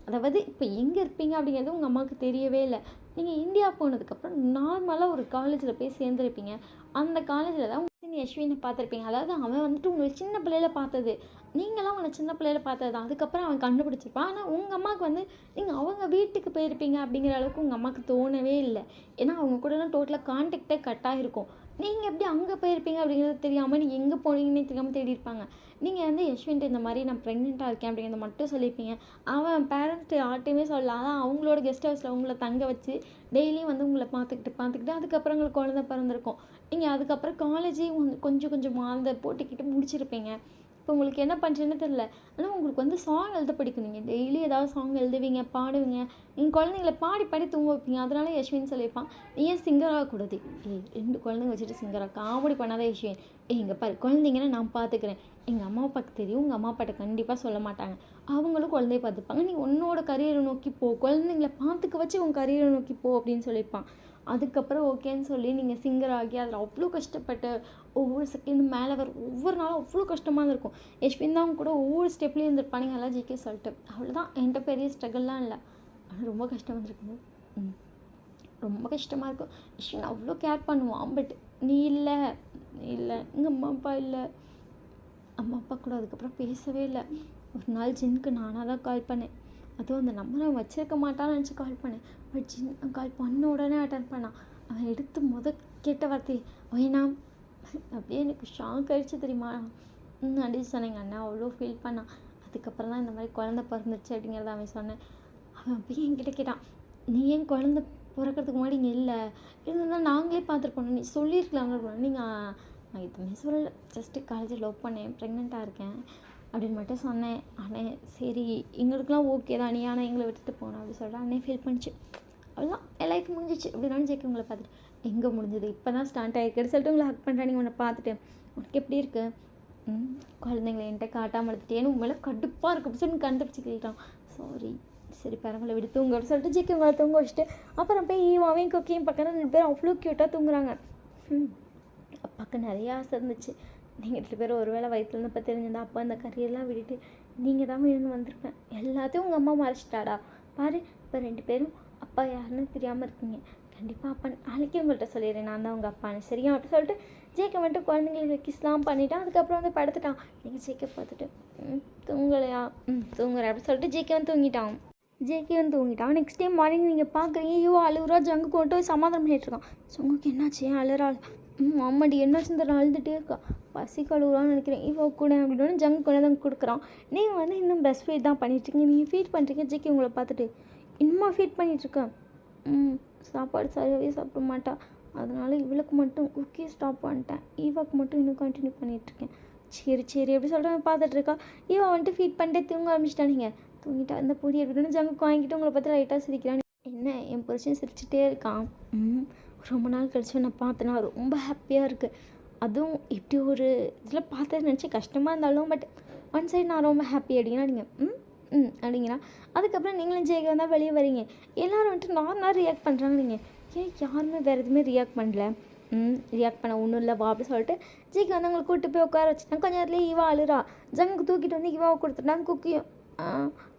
அதாவது இப்போ எங்கே இருப்பீங்க அப்படிங்கிறது உங்கள் அம்மாவுக்கு தெரியவே இல்லை. நீங்கள் இந்தியா போனதுக்கப்புறம் நார்மலாக ஒரு காலேஜில் போய் சேர்ந்துருப்பீங்க. அந்த காலேஜில் தான் யஸ்வினை பார்த்துருப்பீங்க. அதாவது அவன் வந்துட்டு உங்களை சின்ன பிள்ளையில பார்த்தது, நீங்களாம் அவனை சின்ன பிள்ளையில பார்த்தது தான். அதுக்கப்புறம் அவன் கண்டுபிடிச்சிருப்பான். ஆனால் உங்கள் அம்மாவுக்கு வந்து நீங்கள் அவங்க வீட்டுக்கு போயிருப்பீங்க அப்படிங்கிற அளவுக்கு உங்கள் அம்மாவுக்கு தோணவே இல்லை. ஏன்னா அவங்க கூடலாம் டோட்டலாக கான்டாக்டே கட் ஆகிருக்கும். நீங்கள் எப்படி அங்கே போயிருப்பீங்க அப்படிங்கிறது தெரியாமல் நீங்கள் எங்கே போனீங்கன்னே தெரியாமல் தேடி இருப்பாங்க. நீங்கள் வந்து யஷ்வின்ட்டு இந்த மாதிரி நான் ப்ரெக்னெண்ட்டாக இருக்கேன் அப்படிங்கிறத மட்டும் சொல்லியிருப்பீங்க. அவன் பேரண்ட்ஸ்ட்டு யார்ட்டையுமே சொல்லலாம். அதான் அவங்களோட கெஸ்ட் ஹவுஸில் உங்களை தங்க வச்சு டெய்லியும் வந்து உங்களை பார்த்துக்கிட்டு அதுக்கப்புறம் உங்களுக்கு குழந்தை பிறந்திருக்கும். நீங்கள் அதுக்கப்புறம் காலேஜே கொஞ்சம் கொஞ்சமாக அந்த போட்டிக்கிட்டு முடிச்சிருப்பீங்க. இப்போ உங்களுக்கு என்ன பண்ணுறேன்னு தெரில. ஆனால் உங்களுக்கு வந்து சாங் எழுத பிடிக்கும். நீங்கள் டெய்லி ஏதாவது சாங் எழுதுவீங்க, பாடுவீங்க. நீங்கள் குழந்தைங்கள பாடி தூங்க வைப்பீங்க. அதனால யஷ்வின் சொல்லியிருப்பான், நீ ஏன் சிங்கர் ஆகக்கூடாது? 2 குழந்தைங்க வச்சுட்டு சிங்கராக காமெடி பண்ணாத யஷ்வின். இங்கே பாரு, குழந்தைங்கன்னா நான் பார்த்துக்கிறேன். எங்கள் அம்மா அப்பாவுக்கு தெரியும், உங்கள் அம்மா அப்பாட்ட கண்டிப்பாக சொல்ல மாட்டாங்க. அவங்களும் குழந்தைய பார்த்துப்பாங்க. நீ உன்னோட கரியரை நோக்கி போ, குழந்தைங்கள பார்த்துக்க வச்சு உன் கரியரை நோக்கி போ அப்படின்னு சொல்லியிருப்பான். அதுக்கப்புறம் ஓகேன்னு சொல்லி நீங்கள் சிங்கர் ஆகி அதில் அவ்வளோ கஷ்டப்பட்டு ஒவ்வொரு செகண்டும் மேலே வர ஒவ்வொரு நாளும் அவ்வளோ கஷ்டமாக இருந்திருக்கும். யஷ்வின் தான் கூட ஒவ்வொரு ஸ்டெப்லேயும் இருந்திருப்பானுங்க எல்லாம் ஜிகே சொல்லிட்டு. அவ்வளோதான், என்கிட்ட பெரிய ஸ்ட்ரகிள்லாம் இல்லை. ஆனால் ரொம்ப கஷ்டம் வந்திருக்கு. ரொம்ப கஷ்டமாக இருக்கும். யஷ்வின் அவ்வளோ கேர் பண்ணுவான். பட் நீ இல்லை எங்கள் அம்மா அப்பா இல்லை. அம்மா அப்பா கூட அதுக்கப்புறம் பேசவே இல்லை. ஒரு நாள் ஜின்னுக்கு நானாக தான் கால் பண்ணேன். அதுவும் அந்த நம்பரை வச்சிருக்க மாட்டான்னு நினச்சி கால் பண்ணேன். பட் ஜின் கால் பண்ண உடனே அட்டன் பண்ணான். அவன் எடுத்து கேட்ட வார்த்தை வேணா. அப்படியே எனக்கு ஷாக் ஆகிடுச்சு தெரியுமா. அடிச்சு சொன்னேன். எங்கள் அண்ணா அவ்வளோ ஃபீல் பண்ணான். அதுக்கப்புறம் தான் இந்த மாதிரி குழந்தை பிறந்துச்சு அப்படிங்கிறத அவன் சொன்னேன். அவன் அப்படியே என்கிட்ட கேட்டான், நீ ஏன் குழந்தை பிறக்கிறதுக்கு முன்னாடி இங்கே இல்லை இருந்தால் நாங்களே பார்த்துருப்போம், நீ சொல்லியிருக்கலாம்ல. நான் எதுவுமே சொல்லலை, ஜஸ்ட்டு காலேஜில் லவ் பண்ணேன், ப்ரெக்னெண்ட்டாக இருக்கேன் அப்படின்னு மட்டும் சொன்னேன். அண்ணே சரி எங்களுக்குலாம் ஓகே தான், நீ ஆனால் எங்களை விட்டுட்டு போனோம் அப்படின்னு சொல்லிட்டு அண்ணே ஃபீல் பண்ணிச்சு. அவ்வளோதான், என் லைஃப் முடிஞ்சிச்சு அப்படின்னு ஜெயிக்க உங்களை பார்த்துட்டு. எங்கே முடிஞ்சது, இப்போ தான் ஸ்டார்ட் ஆகிருக்கு சொல்லிட்டு உங்களை ஹக் பண்ணுறேன். நீங்கள் உன்னை பார்த்துட்டு உனக்கு எப்படி இருக்குது, குழந்தைங்களை என்கிட்ட காட்டாமல் எடுத்துட்டேன்னு உண்மையில கடுப்பாக இருக்கு அப்படின்னு சொல்லி கண்டுபிடிச்சி கேட்டான். சாரி சரி பரவாயில்ல விடு தூங்க அப்படின்னு சொல்லிட்டு ஜிக்கு உங்களை தூங்க வச்சுட்டு அப்புறம் போய் ஈவாவையும் குக்கியும் பக்கம் 2 பேரும் அவ்வளோ க்யூட்டாக தூங்குறாங்க. அப்பாவுக்கு நிறையா ஆசை இருந்துச்சு. நீங்கள் 2 பேரும் ஒரு வேளை வயிற்றுலேருந்து தெரிஞ்சிருந்தா அப்பா அந்த கரியெல்லாம் விட்டுட்டு நீங்கள் தான் இருந்து வந்திருப்பேன். எல்லாத்தையும் உங்கள் அம்மா மறைச்சிட்டாடா பாரு. இப்போ 2 பேரும் அப்பா யாருன்னு தெரியாமல் இருக்கீங்க. கண்டிப்பாக அப்பா நாளைக்கே உங்கள்கிட்ட சொல்லிடுறேன் நான் தான் உங்கள் அப்பான்னு சரியா அப்படின்னு சொல்லிட்டு ஜேக்க மட்டும் குழந்தைங்களுக்கு கிஸ்லாம் பண்ணிவிட்டான். அதுக்கப்புறம் வந்து படுத்துட்டான். நீங்கள் ஜேக்கை பார்த்துட்டு தூங்கலையா தூங்குறேன் அப்படின்னு சொல்லிட்டு ஜேக்கே வந்து தூங்கிட்டான். நெக்ஸ்ட் டே மார்னிங் நீங்கள் பார்க்குறீங்க ஐயோ அழுகுறா. ஜங்கு கொண்டு போய் சமாதானம் பண்ணிட்டுருக்கான். ஜங்குக்கு என்னாச்சு ஏன் அழுறாள்? ஆமாடி என்னாச்சுன்னு தர அழுதுகிட்டே இருக்கா. பசி கழுவுறான்னு நினைக்கிறேன். இவ கூட அப்படின்னு ஜங்கு கொண்டு தான் கொடுக்குறான். நீங்கள் வந்து இன்னும் ப்ரெஸ்ட் ஃபீட் தான் பண்ணிட்டுருக்கீங்க. நீங்கள் ஃபீட் பண்ணுறீங்க. ஜிக்கி உங்களை பார்த்துட்டு இன்னுமா ஃபீட் பண்ணிகிட்ருக்கேன். சாப்பாடு சரியாகவே சாப்பிட மாட்டா. அதனால் இவளுக்கு மட்டும் குக்கி ஸ்டாப் பண்ணிட்டேன். ஈவாக்கு மட்டும் இன்னும் கண்டினியூ பண்ணிகிட்ருக்கேன். சரி எப்படி சொல்கிறேன் பார்த்துட்ருக்கா. ஈவா வந்துட்டு ஃபீட் பண்ணிட்டு தூங்க ஆரம்பிச்சிட்டானுங்க. தூங்கிட்டா இந்த பொடி எடுத்துகிட்டு ஜங்குக்கு வாங்கிட்டு உங்களை பார்த்து லைட்டாக சிரிக்கிறான். என்ன என் புருஷன் சிரிச்சிட்டே இருக்கான். ரொம்ப நாள் கழிச்சு நான் பார்த்தேன்னா ரொம்ப ஹாப்பியாக இருக்குது. அதுவும் இப்படி ஒரு இதில் பார்த்தது நினச்சி கஷ்டமாக இருந்தாலும் பட் ஒன் சைடு நான் ரொம்ப ஹாப்பி அப்படின்னா நீங்கள் அப்படிங்கிறா. அதுக்கப்புறம் நீங்களும் ஜெயிக்க வந்தால் வெளியே வரீங்க. எல்லோரும் வந்துட்டு நார்மலாக ரியாக்ட் பண்ணுறாங்க. நீங்கள் ஏன் யாருமே வேறு எதுவுமே ரியாக்ட் பண்ணல? ரியாக்ட் பண்ண ஒன்றும் இல்லை வா அப்படின்னு சொல்லிட்டு ஜெயிக்க வந்து அவங்களை கூப்பிட்டு போய் உட்கார வச்சுட்டாங்க. கொஞ்சம் நேரத்துலேயே ஈவா அழுறா. ஜங்குக்கு தூக்கிட்டு வந்து ஈவாவை கொடுத்துட்டாங்க. குக்கியும்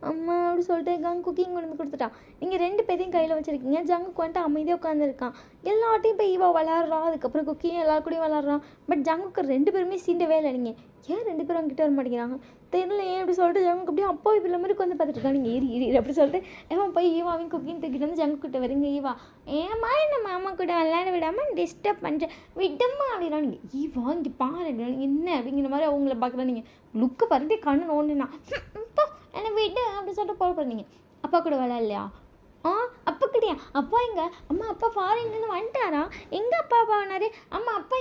அம்மா அப்படி சொல்லிட்டு கங்கு குக்கிங் கொண்டு வந்து கொடுத்துட்டான். நீங்கள் 2 பேரையும் கையில் வச்சுருக்கீங்க. ஜங்குக்கு வந்துட்டு அமைதியாக உட்காந்துருக்கான். எல்லாட்டையும் போய் ஈவா விளாட்றா. அதுக்கப்புறம் குக்கியும் எல்லா கூடயும் விளாட்றான். பட் ஜங்குக்கு 2 பேருமே சீண்டவே இல்லை. நீங்கள் ஏன் 2 பேரும் அவங்ககிட்ட வர மாட்டேங்கிறாங்க தெரியல ஏன் அப்படி சொல்லிட்டு ஜங்குக்கு அப்படியே அப்பா இப்போ மாதிரி உட்காந்து பார்த்துட்டு இருக்கா. நீங்கள் ஏறி அப்படி சொல்லிட்டு ஏன் போய் ஈவாவையும் குக்கிங் தூக்கிட்டு வந்து ஜங்கு கிட்ட வரீங்க. ஈவா ஏமா என்ன மாமா கூட விளையாட விடாமல் டிஸ்டர்ப் பண்ணுறேன் விடமா அப்படின்னா. நீங்கள் ஈவா இங்கே பாரு என்ன அப்படிங்கிற மாதிரி அவங்கள பார்க்குறேன். நீங்கள் லுக்கு பாருங்க கண்ணு நோண்டுனா இப்போ என்ன விடு அப்படி சொல்லிட்டு போல் பண்ணீங்க. அப்பா கூட விளையாடலையா? அப்பா கிடையா? அப்பா எங்க? அம்மா அப்பா ஃபாரின்லேருந்து வந்துட்டாரா? எங்கே அப்பா வந்தாரு? அம்மா அப்பா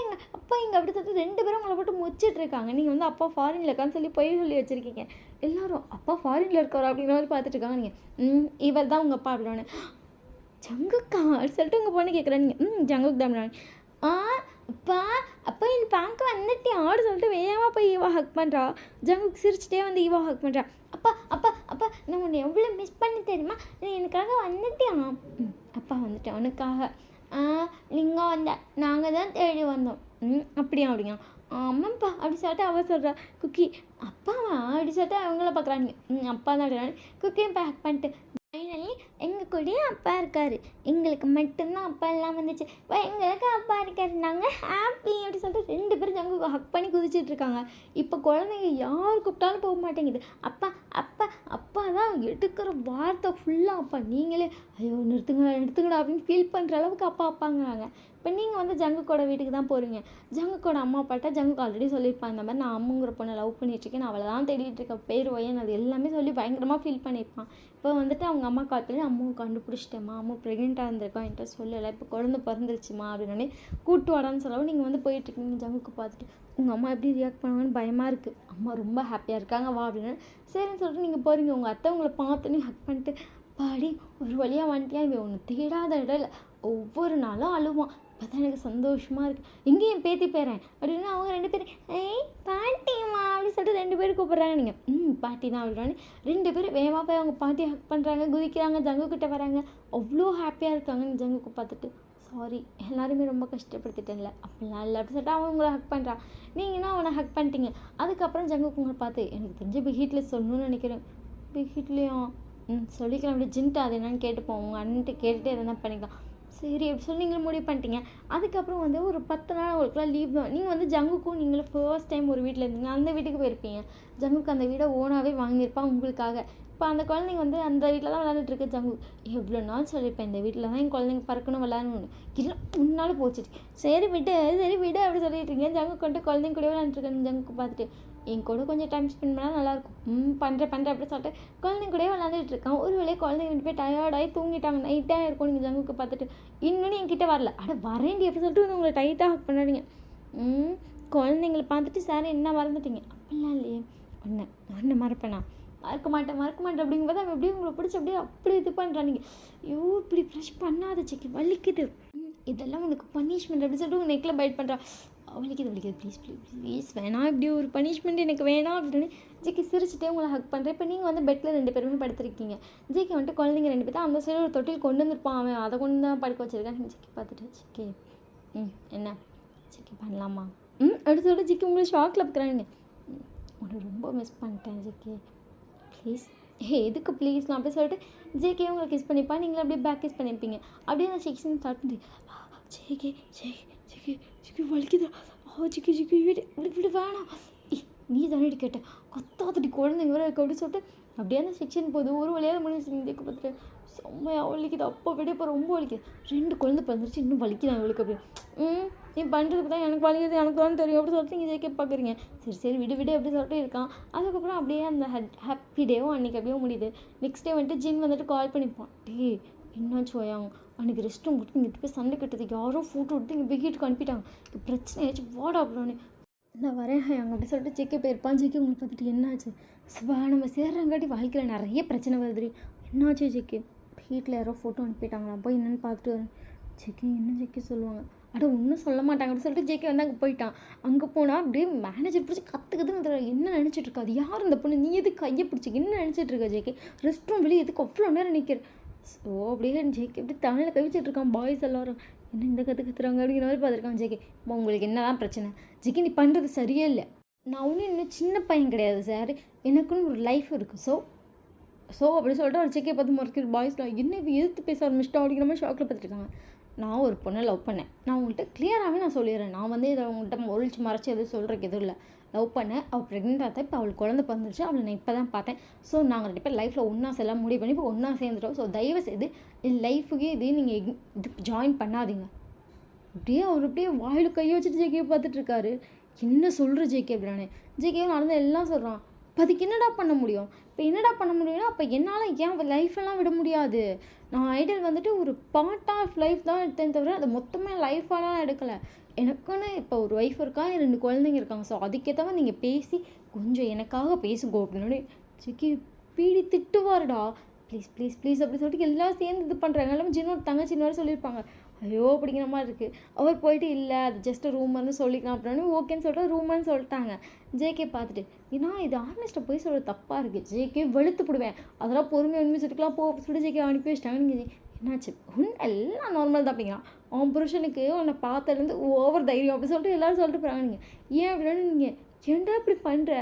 எங்க அப்படி சொல்லிட்டு 2 பேரும் உங்களை போட்டு முச்சிட்டு இருக்காங்க. நீங்கள் வந்து அப்பா ஃபாரினில் இருக்கான்னு சொல்லி சொல்லி வச்சுருக்கீங்க. எல்லாரும் அப்பா ஃபாரினில் இருக்காரா அப்படிங்கிற மாதிரி பார்த்துட்டு இருக்காங்க. நீங்கள் இவர் தான் உங்கள் அப்பா அப்படின்னு ஜங்குக்கா அப்படி சொல்லிட்டு உங்கள் பொண்ணு கேட்குறேன். நீங்கள் ஜங்குக்கு தான் அப்பா என் பார்க்க வந்துட்டேன் ஆடு சொல்லிட்டு வேகமாக போய் ஈவா ஹக் பண்ணுறா. ஜங்குக்கு சிரிச்சிட்டே வந்து ஈவா ஹக் பண்ணுறா. அப்பா நான் உன்னை எவ்வளோ மிஸ் பண்ணி தெரியுமா? நீ எனக்காக வந்துட்டியா? அப்பா வந்துட்டேன் உனக்காக. நீங்கள் வந்த நாங்கள் தான் தேடி வந்தோம். அப்படிங்க ஆமாப்பா அப்படி சொல்லிட்டு அவள் சொல்கிறா. குக்கி அப்பாவா அப்படி சொல்லிட்டு அவங்கள பார்க்குறாங்க. அப்பா தான் குக்கியும் பேக் பண்ணிட்டு ஃபைனலி எங்கள் கூடயே அப்பா இருக்கார். எங்களுக்கு மட்டும்தான் அப்பா எல்லாம் வந்துச்சு. எங்களுக்கு அப்பா இருக்காரு. நாங்கள் ஹாப்பி அப்படி சொல்லிட்டு 2 பேரும் ஜங்கு ஹக் பண்ணி குதிச்சிட்ருக்காங்க. இப்போ குழந்தைங்க யார் கூப்பிட்டாலும் போக மாட்டேங்குது. அப்பா தான் எடுக்கிற வார்த்தை ஃபுல்லாக அப்பா. நீங்களே ஐயோ நிறுத்துங்கடா அப்படின்னு ஃபீல் பண்ணுற அளவுக்கு அப்பாங்கிறாங்க. இப்போ நீங்கள் வந்து ஜங்குக்கோட வீட்டுக்கு தான் போகிறீங்க. ஜங்குக்கோட அம்மா அப்பாட்ட ஜங்குக்கு ஆல்ரெடி சொல்லியிருப்பாங்க இந்த மாதிரி நான் அம்முங்கிற பொண்ணை லவ் பண்ணிகிட்ருக்கேன், நான் அவளை தான் தேடிட்டு இருக்கேன், பேர் ஒயன் அது எல்லாமே சொல்லி பயங்கரமாக ஃபீல் பண்ணியிருப்பான். இப்போ வந்துட்டு அவங்க அம்மா கால் பண்ணி அம்மாவை கண்டுபிடிச்சிட்டேம்மா, அம்மா ப்ரெக்னெண்ட்டாக இருந்திருக்கோம் என்கிட்ட சொல்லலை, இப்போ குழந்தை பிறந்துருச்சுமா அப்படின்னு கூட்டு வாடான்னு சொல்லவும் நீங்கள் வந்து போயிட்டுருக்கீங்க. ஜங்குக்கு பார்த்துட்டு உங்கள் அம்மா எப்படி ரியாக்ட் பண்ணுவாங்கன்னு பயமாக இருக்குது. அம்மா ரொம்ப ஹாப்பியாக இருக்காங்க வா அப்படின்னு சரின்னு சொல்லிட்டு நீங்கள் போகிறீங்க. உங்கள் அத்தை உங்களை பார்த்தோன்னே ஹக் பண்ணிட்டு பாடி ஒரு வழியாக வந்துட்டியா, இவன் ஒன்று தேடாத இடம் இல்லை, ஒவ்வொரு நாளும் அழுவான். அப்போ தான் எனக்கு சந்தோஷமாக இருக்குது. எங்கேயும் என் பேத்தி பேரேன் அப்படின்னு அவங்க 2 பேரும் பாட்டிம்மா அப்படின்னு சொல்லிட்டு 2 பேரும் கூப்பிட்றாங்க. நீங்கள் பாட்டி தான் அப்படின்னு 2 பேரும் வேகமாக போய் அவங்க பாட்டி ஹக் பண்ணுறாங்க, குதிக்கிறாங்க, ஜங்குக்கிட்ட வராங்க. அவ்வளோ ஹாப்பியாக இருக்காங்க ஜங்குக்கு பார்த்துட்டு. சாரி எல்லாருமே ரொம்ப கஷ்டப்படுத்திட்டேன்ல அப்படிலாம் இல்லை அப்படி சொல்லிட்டு அவன் உங்களை ஹக் பண்ணுறான். நீங்கன்னா அவனை ஹக் பண்ணிட்டீங்க. அதுக்கப்புறம் ஜங்குக்கு உங்களை பார்த்து எனக்கு தெரிஞ்ச பிக் ஹிட்டில் சொல்லணும்னு நினைக்கிறேன். பிக் ஹிட்லேயும் சொல்லிக்கலாம் அப்படி ஜின்ட்டு அது என்னன்னு கேட்டுப்போம். உங்கள் அண்ணன்ட்டு கேட்டுட்டு எதனா பண்ணிக்கலாம். சரி அப்படி சொல்லி நீங்களும் முடிவு பண்ணிட்டீங்க. அதுக்கப்புறம் வந்து ஒரு 10 நாள் உங்களுக்குலாம் லீவ் தான். நீங்கள் வந்து ஜங்குக்கும் நீங்களும் ஃபர்ஸ்ட் டைம் ஒரு வீட்டில் இருந்தீங்க. அந்த வீட்டுக்கு போயிருப்பீங்க. ஜங்குக்கு அந்த வீடை ஓனாகவே வாங்கியிருப்பான் உங்களுக்காக. இப்போ அந்த குழந்தைங்க வந்து அந்த வீட்டில் தான் விளையாண்டுட்டு ஜங்கு. எவ்வளோ நாள் சொல்லியிருப்பேன் இந்த வீட்டில் தான் என் குழந்தைங்க பறக்கணும் விளையாடணும்னு. இல்லை முன்னாலும் போச்சுட்டு சரி விடு அப்படி சொல்லிட்டு இருக்கீங்க. ஜங்கு கொண்டு குழந்தைங்க கூட விளையாண்டுருக்கேன். ஜங்குக்கு பார்த்துட்டு என் கூட கொஞ்சம் டைம் ஸ்பெண்ட் பண்ணால் நல்லாயிருக்கும். பண்ணுறேன் அப்படி சொல்லிட்டு குழந்தைங்க கூட விளையாண்டுட்டு இருக்கான். ஒரு வேலையை குழந்தைங்க 2 பேர் டயர்டாகி தூங்கிட்டாங்க. நைட்டாக இருக்கும். நீங்கள் ஜங்குக்கு பார்த்துட்டு இன்னொன்று என்கிட்ட வரல. வரேன்டி எப்படி சொல்லிட்டு வந்து உங்களை டைட்டாக ஹக் பண்ணாதீங்க. குழந்தைங்களை பார்த்துட்டு சார் என்ன மறந்துட்டீங்க? அப்படிலாம் இல்லையே. ஒன்று மறப்பேனா? மறக்க மாட்டேன் அப்படிங்கும்போது அவன் எப்படியும் உங்களை பிடிச்சி அப்படி இது பண்ணுறான். நீங்கள் ஐயோ இப்படி ப்ரெஷ் பண்ணாத சிக்கி வலிக்குது. இதெல்லாம் உனக்கு பனிஷ்மெண்ட் அப்படி சொல்லிட்டு உங்கள் நெக்கில் பைட் பண்ணுறான். வலிக்குது ப்ளீஸ் வேணாம் இப்படி ஒரு பனிஷ்மெண்ட் எனக்கு வேணாம் அப்படின்னு ஜிக்கி சிரிச்சுட்டே உங்களை ஹக் பண்ணுறேன். இப்போ நீங்கள் வந்து பெட்டில் 2 பேருமே படுத்துருக்கீங்க. ஜிக்கி வந்துட்டு குழந்தைங்க 2 பேர் தான் அந்த சைடு ஒரு தொட்டில் கொண்டு வந்துருப்பான். அவன் அதை கொண்டு தான் படுக்க வச்சிருக்கான். நீங்கள் ஜிக்கி பார்த்துட்டு ஜிக்கி என்ன ஜிக்கி பண்ணலாமா அப்படி சொல்லிட்டு ஜிக்கி உங்களை ஷாக்கில் பார்க்குறாங்க. உன்னை ரொம்ப மிஸ் பண்ணிட்டேன் ஜிக்கி ப்ளீஸ். எதுக்கு ப்ளீஸ்லாம் அப்படி சொல்லிட்டு ஜேகே உங்களை கிஸ் பண்ணிப்பா. நீங்களும் அப்படியே பேக் கிஸ் பண்ணியிருப்பீங்க. அப்படியே அந்த செக்ஷன் ஸ்டார்ட் பண்ணி ஜிக்கி வலிக்குதா? ஜிக்கி விடு வேணாம். நீ தானே கேட்ட கொத்தாத்தடி குழந்தைங்க வர இருக்கு அப்படின்னு சொல்லிட்டு அப்படியே அந்த செக்ஷன் போகுது. ஒரு வழியாக முடிஞ்சு ஜேக்கு பார்த்துட்டு செம்மையாக வலிக்குது. அப்போ விட இப்போ ரொம்ப வலிக்குது. 2 குழந்தை பிறந்துருச்சு இன்னும் வலிக்குது அவளுக்கு. அப்படி நீ பண்ணுறதுக்கு தான் எனக்கு வலிக்குது எனக்கு தான் தெரியும் அப்படி சொல்லிட்டு நீங்கள் ஜேக்கே பார்க்குறீங்க. சரி விடு அப்படி சொல்லிட்டு இருக்கான். அதுக்கப்புறம் அப்படியே அந்த ஹாப்பி டேவும் அன்றைக்கி அப்படியே முடியுது. நெக்ஸ்ட் டே வந்துட்டு ஜின் வந்துட்டு கால் பண்ணிப்பான். என்னாச்சு ஓயாங்க அன்றைக்கி ரெஸ்ட் ரூம் கொடுத்து இங்கே போய் சண்டை கட்டுறதுக்கு யாரும் ஃபோட்டோ எடுத்து இங்கே பிகிட்டுக்கு அனுப்பிட்டாங்க. இப்போ பிரச்சனை ஆச்சு வாடா அப்படின்னு நான் வரேன் அங்கே அப்படி சொல்லிட்டு ஜெக்கே போயிருப்பான். ஜெக்கே உங்களுக்கு பார்த்துட்டு என்னாச்சு? நம்ம சேர்றங்காட்டி வாழ்க்கையில் நிறைய பிரச்சனை வருது. என்னாச்சு ஜெக்கே? வீட்டில் யாரோ ஃபோட்டோ அனுப்பிட்டாங்களா? போய் என்னென்னு பார்த்துட்டு வரேன். ஜெக்கே என்ன ஜெக்கே சொல்லுவாங்க? ஒன்றும் சொல்ல மாட்டாங்க அப்படின்னு சொல்லிட்டு ஜேகே வந்து அங்கே போயிட்டான். அங்கே போனால் அப்படியே மேனேஜர் பிடிச்சி கற்றுக்குதுன்னு என்ன நினச்சிட்டு இருக்கா? அது யார் இந்த பொண்ணு? நீ எதுக்கு கையை பிடிச்சி என்ன நினச்சிட்டு இருக்கா ஜேகே? ரெஸ்ட் ரூம் வெளியே எதுக்கு அவ்வளோ நேரம் நிற்கிற? ஸோ அப்படியே ஜேகே எப்படி தமிழில் கவிச்சிட்டு இருக்கான். பாய்ஸ் எல்லோரும் என்ன இந்த கற்றுறாங்க அப்படிங்கிற மாதிரி பார்த்துருக்கான் ஜேகே. உங்களுக்கு என்ன தான் பிரச்சனை? ஜேகே நீ பண்ணுறது சரியே இல்லை. நான் இன்னும் சின்ன பையன் கிடையாது சார். எனக்குன்னு ஒரு லைஃப் இருக்குது. ஸோ அப்படி சொல்லிட்டு ஒரு ஜேகே பார்த்து முறைக்கிற பாய்ஸ்லாம் என்ன எதிர்த்து பேச ஆரம்பிச்சிட்டோம் அப்படிங்கிற மாதிரி ஷாக்கில் பார்த்துருக்காங்க. நான் ஒரு பொண்ணை லவ் பண்ணேன். நான் உங்கள்கிட்ட கிளியராகவே நான் சொல்லிடுறேன். நான் வந்து இதை உங்கள்கிட்ட ஒழிச்சு மறைச்சி எதுவும் சொல்கிறக்கு எதுவும் இல்லை. லவ் பண்ணேன். அவள் ப்ரெக்னென்ட் ஆகா. இப்போ அவளுக்கு குழந்தை பிறந்துருச்சு. அவளை நான் இப்போ தான் பார்த்தேன். ஸோ நாங்கள் 2 பேர் லைஃப்பில் ஒன்றா செல்லாம் முடிவு பண்ணி இப்போ ஒன்றா சேர்ந்துட்டோம். ஸோ தயவு செய்து என் லைஃபுக்கே இதே நீங்கள் இது ஜாயின் பண்ணாதீங்க. அப்படியே வாயில் கையை வச்சுட்டு ஜேகே பார்த்துட்ருக்காரு. என்ன சொல்கிற ஜேகே அப்படின்னானே. ஜேகே நடந்த எல்லாம் சொல்கிறான். இப்போ அதுக்கு என்னடா பண்ண முடியும்? அப்போ என்னால் ஏன் லைஃப்பெல்லாம் விட முடியாது? நான் ஐடியல் வந்துட்டு ஒரு பார்ட் ஆஃப் லைஃப் தான் எடுத்தேன் தவிர அதை மொத்தமே லைஃபாலாம் எடுக்கலை. எனக்குன்னு இப்போ ஒரு ஒய்ஃப் இருக்கா, 2 குழந்தைங்க இருக்காங்க. ஸோ அதுக்கேற்றவங்க நீங்கள் பேசி கொஞ்சம் எனக்காக பேசுங்கோ அப்படின்னு ஜிக்கி பீடி திட்டுவாருடா. ப்ளீஸ் அப்படி சொல்லிட்டு எல்லாம் சேர்ந்து இது பண்ணுறாங்க. எல்லாமே ஜின்னோட தங்கச்சி இன்னொரு சொல்லியிருப்பாங்க. ஐயோ அப்படிங்கிற மாதிரி இருக்குது. அவர் போயிட்டு இல்லை அது ஜஸ்ட் ரூமர்னு சொல்லிக்கலாம் அப்படின்னு ஓகேன்னு சொல்லிட்டு ரூமர்னு சொல்லிட்டாங்க. ஜேகே பார்த்துட்டு ஏன்னா இது ஆர்னஸ்ட்டை போய் சொல்கிற தப்பாக இருக்குது. ஜேகே வெளுத்து போடுவேன். அதெல்லாம் பொறுமையாக உண்மை சொல்லிக்கலாம் போ அப்படி சொல்லிட்டு ஜேகே அனுப்பி வச்சிட்டாங்க. நீங்கள் என்னாச்சு? எல்லாம் நார்மல் தான் அப்படிங்கிறான். அவன் புருஷனுக்கு உன்னை பார்த்ததுலேருந்து ஓவர் தைரியம் அப்படி சொல்லிட்டு எல்லோரும் சொல்லிட்டு போகிறாங்க. நீங்கள் ஏன் அப்படின்னு நீங்கள் ஏன்டா இப்படி பண்ணுற?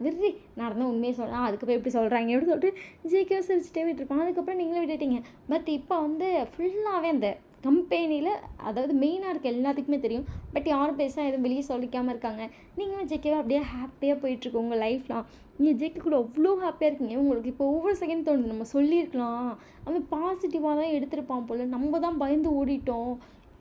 வெறி நடந்த உண்மையை சொல்கிறேன் அதுக்கு போய் எப்படி சொல்கிறாங்க எப்படி சொல்லிட்டு ஜேகே சிரிச்சுட்டே விட்டுருப்பான். அதுக்கப்புறம் நீங்களும் விட்டுட்டீங்க. பட் இப்போ வந்து ஃபுல்லாகவே அந்த கம்பெனியில் அதாவது மெயினாக இருக்க எல்லாத்துக்குமே தெரியும். பட் யாரும் பெருசாக எதுவும் வெளியே சொல்லிக்காமல் இருக்காங்க. நீங்களும் ஜேகேவை அப்படியே ஹாப்பியாக போயிட்டுருக்கு உங்கள் லைஃப்லாம். நீங்கள் ஜேகே கூட அவ்வளோ ஹாப்பியாக இருக்கீங்க. உங்களுக்கு இப்போ ஒவ்வொரு செகண்ட் தோணுது நம்ம சொல்லியிருக்கலாம். அவன் பாசிட்டிவாக தான் எடுத்திருப்பான் போல். நம்ம தான் பயந்து ஓடிட்டோம்.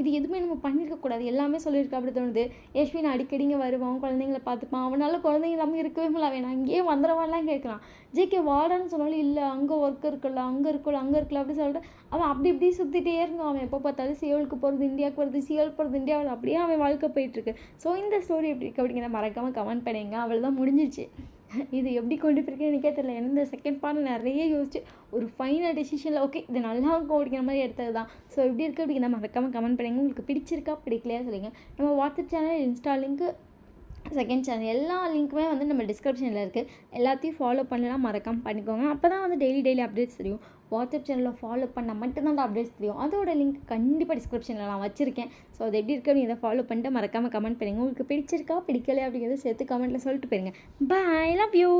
இது எதுவுமே நம்ம பண்ணியிருக்கக்கூடாது. எல்லாமே சொல்லியிருக்கா அப்படி தோணுது. யஷ்வின் அடிக்கடிங்க வருவான், குழந்தைங்கள பார்த்துப்பான். அவனால் குழந்தைங்க இல்லாமல் இருக்கவே முடியல. வேணாம் இங்கேயே வந்துடுவான்லாம் கேட்குறான். ஜேகே வாடான்னு சொன்னாலும் இல்லை அங்கே ஒர்க் இருக்குல்ல அங்கே இருக்கல அப்படி சொல்லிட்டு அவன் இப்படி சுற்றிட்டே இருந்தான். அவன் எப்போ பார்த்தாலும் சியோலுக்கு போகிறது இந்தியாவுக்கு வருது, சியோல் போகிறது இந்தியாவில் அப்படியே அவன் வாழ்க்கை போயிட்டுருக்கு. ஸோ இந்த ஸ்டோரி எப்படி இருக்குது அப்படிங்கிறத மறக்காமல் கமெண்ட் பண்ணுங்க. அவள் தான் முடிஞ்சிச்சு. இது எப்படி கொண்டு போயிருக்கேன்னு எனக்கே தெரியல. இந்த செகண்ட் பார்ட் நிறைய யோசிச்சு ஒரு ஃபைனல் டெசிஷனில் ஓகே இது நல்லா இருக்கும் அப்படிங்கிற மாதிரி எடுத்தது தான். ஸோ எப்படி இருக்குது அப்படிங்கிற மறக்காமல் கமெண்ட் பண்ணுங்கள். உங்களுக்கு பிடிச்சிருக்கா பிடிக்கலையா சொல்லுங்கள். நம்ம WhatsApp channel, Insta link, second channel எல்லா லிங்க்குமே வந்து நம்ம டிஸ்கிரிப்ஷனில் இருக்குது. எல்லாத்தையும் ஃபாலோ பண்ணலாம் மறக்காமல் பண்ணிக்கோங்க. அப்போ தான் வந்து டெய்லி அப்டேட்ஸ் தெரியும். வாட்ஸ்அப் சேனலில் ஃபாலோ பண்ணால் மட்டும்தான் அந்த அப்டேட்ஸ் தெரியும். அதோட லிங்க் கண்டிப்பாக டிஸ்கிரிப்ஷனில் நான் வச்சுருக்கேன். ஸோ அது எப்படி இருக்குது அப்படின்னு இதை ஃபாலோ பண்ணிட்டு மறக்காமல் கமெண்ட் பண்ணுங்கள். உங்களுக்கு பிடிச்சிருக்கா பிடிக்கல அப்படிங்கிறத சேர்த்து கமெண்ட்டில் சொல்லிட்டு போயிருங்க. பாய், லவ் யூ.